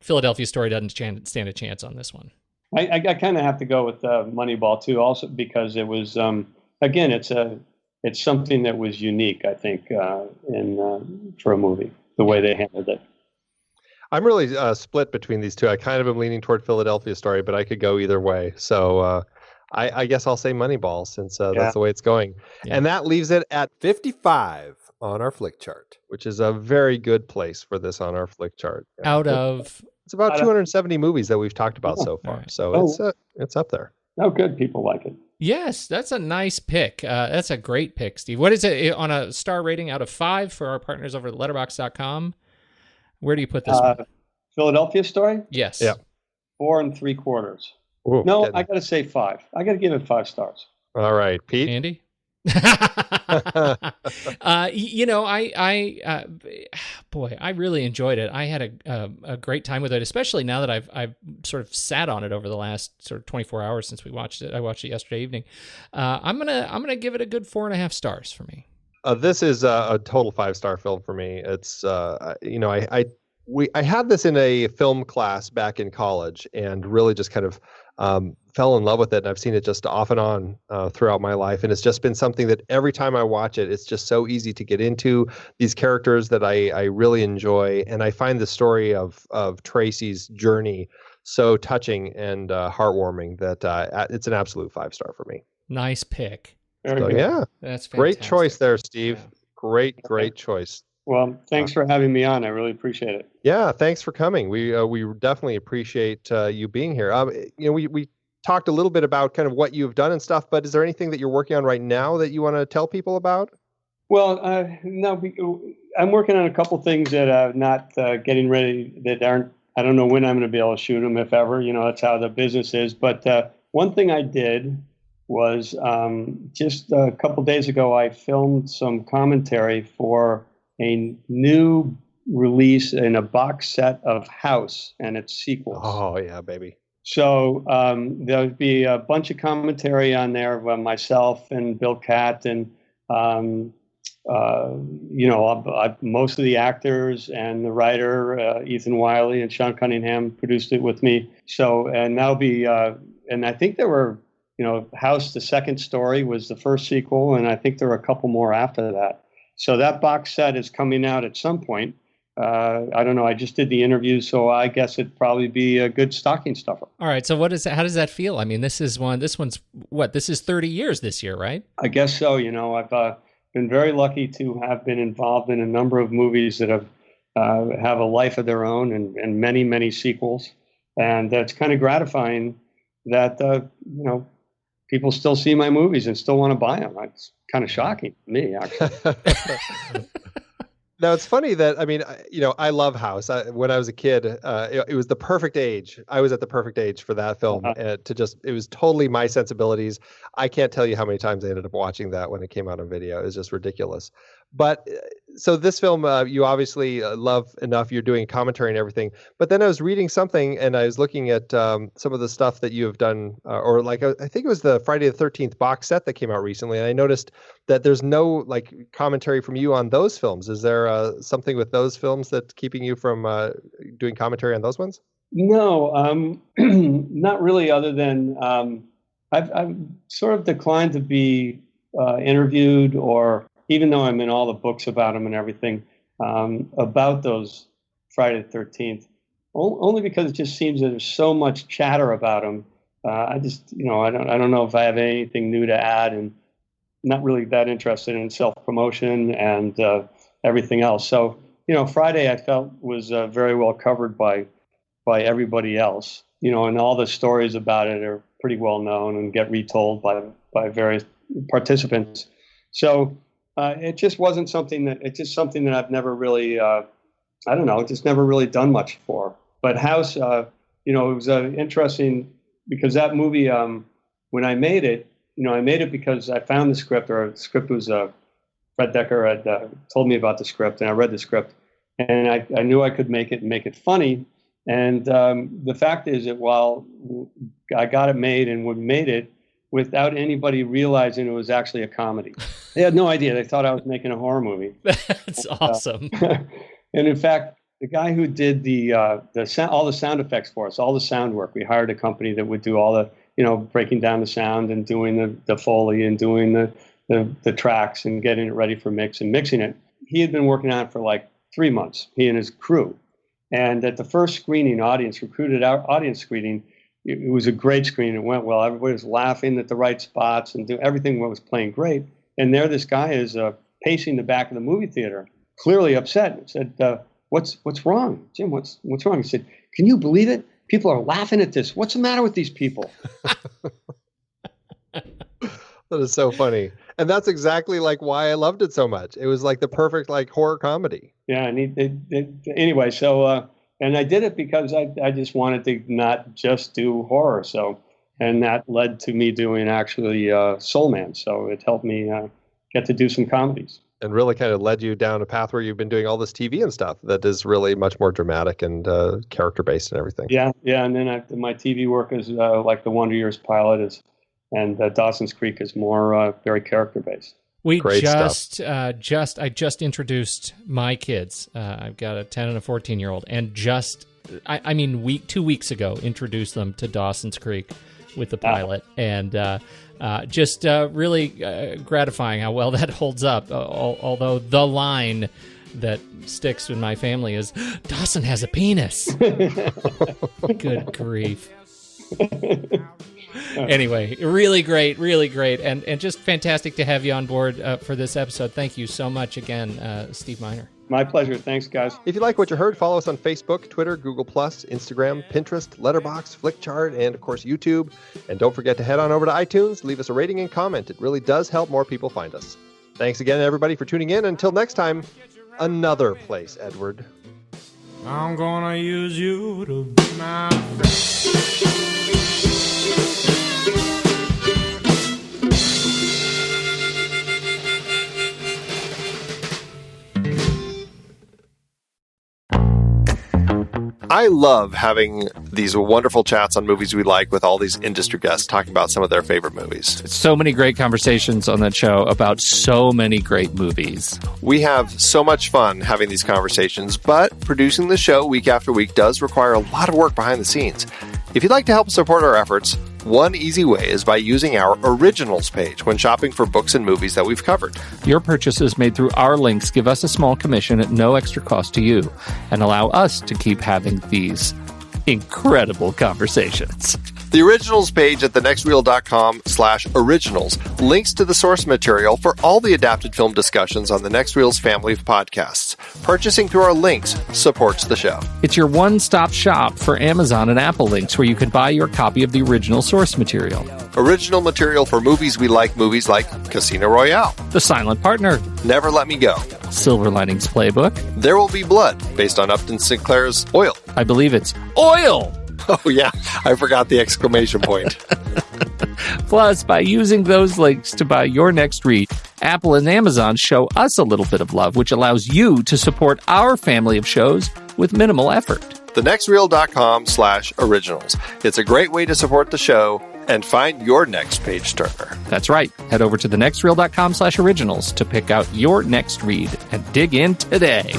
Philadelphia Story doesn't stand a chance on this one. I kind of have to go with Moneyball too, also because it was again it's something that was unique, I think, for a movie, the way they handled it. I'm really split between these two. I kind of am leaning toward Philadelphia Story, but I could go either way. So I guess I'll say Moneyball since that's the way it's going. Yeah. And that leaves it at 55 on our flick chart, which is a very good place for this on our flick chart. It's about 270 movies that we've talked about so far. Right. So it's up there. Oh, good. People like it. Yes, that's a nice pick. That's a great pick, Steve. What is it on a star rating out of 5 for our partners over at letterboxd.com? Where do you put this one? Philadelphia Story? Yes. Yeah. 4 3/4. Ooh, no, I got to say 5. I got to give it 5 stars. All right, Pete. Andy? Boy, I really enjoyed it. I had a great time with it, especially now that I've sort of sat on it over the last sort of 24 hours since we watched it. I watched it yesterday evening. I'm gonna give it a good 4.5 stars for me. This is a total 5-star film for me. It's I had this in a film class back in college and really just kind of fell in love with it. And I've seen it just off and on throughout my life. And it's just been something that every time I watch it, it's just so easy to get into these characters that I really enjoy. And I find the story of Tracy's journey so touching and heartwarming that it's an absolute 5-star for me. Nice pick. So, yeah, that's fantastic. Great choice there, Steve. Yeah. Great choice. Well, thanks for having me on. I really appreciate it. Yeah, thanks for coming. We definitely appreciate you being here. We talked a little bit about kind of what you've done and stuff, but is there anything that you're working on right now that you want to tell people about? Well, no, I'm working on a couple things that are not getting ready, that aren't, I don't know when I'm going to be able to shoot them, if ever. That's how the business is. But one thing I did was just a couple days ago, I filmed some commentary for a new release in a box set of House and its sequels. Oh, yeah, baby. So there would be a bunch of commentary on there of myself and Bill Catt and, most of the actors and the writer, Ethan Wiley and Sean Cunningham produced it with me. So, and that'll be, and I think there were, House, the second story was the first sequel, and I think there were a couple more after that. So that box set is coming out at some point. I don't know. I just did the interview, so I guess it'd probably be a good stocking stuffer. All right. So how does that feel? I mean, this is 30 years this year, right? I guess so. I've been very lucky to have been involved in a number of movies that have a life of their own and many, many sequels. And it's kind of gratifying that, people still see my movies and still want to buy them. It's kind of shocking to me, actually. Now, it's funny that, I love House. When I was a kid, it was the perfect age. I was at the perfect age for that film. It was totally my sensibilities. I can't tell you how many times I ended up watching that when it came out on video. It was just ridiculous. But so this film, you obviously love enough. You're doing commentary and everything. But then I was reading something and I was looking at some of the stuff that you have done, I think it was the Friday the 13th box set that came out recently. And I noticed that there's no commentary from you on those films. Is there something with those films that's keeping you from doing commentary on those ones? No, not really, other than I've sort of declined to be interviewed, or even though I'm in all the books about them and everything, about those Friday the 13th, only because it just seems that there's so much chatter about them. I just, I don't know if I have anything new to add, and not really that interested in self-promotion and everything else. So, Friday I felt was very well covered by everybody else, and all the stories about it are pretty well known and get retold by various participants. So it just wasn't something that I've never really, just never really done much for. But House, it was interesting because that movie, when I made it, I made it because I found the script, or the script was, Fred Decker had told me about the script, and I read the script, and I knew I could make it funny. And the fact is that while I got it made and made it without anybody realizing it was actually a comedy. They had no idea. They thought I was making a horror movie. That's awesome. And in fact, the guy who did all the sound effects for us, all the sound work, we hired a company that would do all the, breaking down the sound and doing the Foley and doing the tracks and getting it ready for mix and mixing it. He had been working on it for 3 months, he and his crew. And at the first screening, recruited audience screening, it was a great screening. It went well. Everybody was laughing at the right spots and everything was playing great. And there this guy is pacing the back of the movie theater, clearly upset. And said, what's wrong? Jim, what's wrong? He said, can you believe it? People are laughing at this. What's the matter with these people? That is so funny. And that's exactly like why I loved it so much. It was like the perfect like horror comedy. Yeah. And anyway, so, and I did it because I just wanted to not just do horror. So, and that led to me doing actually Soul Man. So it helped me get to do some comedies. And really kind of led you down a path where you've been doing all this TV and stuff that is really much more dramatic and character-based and everything. Yeah. And then my TV work is like the Wonder Years pilot is, and Dawson's Creek is more very character-based. We I just introduced my kids. I've got a 10 and a 14-year-old, and 2 weeks ago, introduced them to Dawson's Creek with the pilot, and really gratifying how well that holds up. Although the line that sticks in my family is, Dawson has a penis. Good grief. Anyway, really great, and just fantastic to have you on board for this episode. Thank you so much again, Steve Miner. My pleasure. Thanks, guys. If you like what you heard, follow us on Facebook, Twitter, Google+, Instagram, Pinterest, Letterboxd, Flickchart, and, of course, YouTube. And don't forget to head on over to iTunes, leave us a rating and comment. It really does help more people find us. Thanks again, everybody, for tuning in. Until next time, another place, Edward. I'm gonna use you to be my friend. I love having these wonderful chats on movies we like with all these industry guests talking about some of their favorite movies. So many great conversations on that show about so many great movies. We have so much fun having these conversations, but producing the show week after week does require a lot of work behind the scenes. If you'd like to help support our efforts, one easy way is by using our Originals page when shopping for books and movies that we've covered. Your purchases made through our links give us a small commission at no extra cost to you and allow us to keep having these incredible conversations. The Originals page at thenextreel.com/originals links to the source material for all the adapted film discussions on the Next Reel's family of podcasts. Purchasing through our links supports the show. It's your one-stop shop for Amazon and Apple links where you can buy your copy of the original source material. Original material for movies like Casino Royale, The Silent Partner, Never Let Me Go, Silver Linings Playbook, There Will Be Blood, based on Upton Sinclair's Oil. I believe it's Oil! Oh, yeah. I forgot the exclamation point. Plus, by using those links to buy your next read, Apple and Amazon show us a little bit of love, which allows you to support our family of shows with minimal effort. thenextreel.com/originals. It's a great way to support the show and find your next page turner. That's right. Head over to thenextreel.com/originals to pick out your next read and dig in today.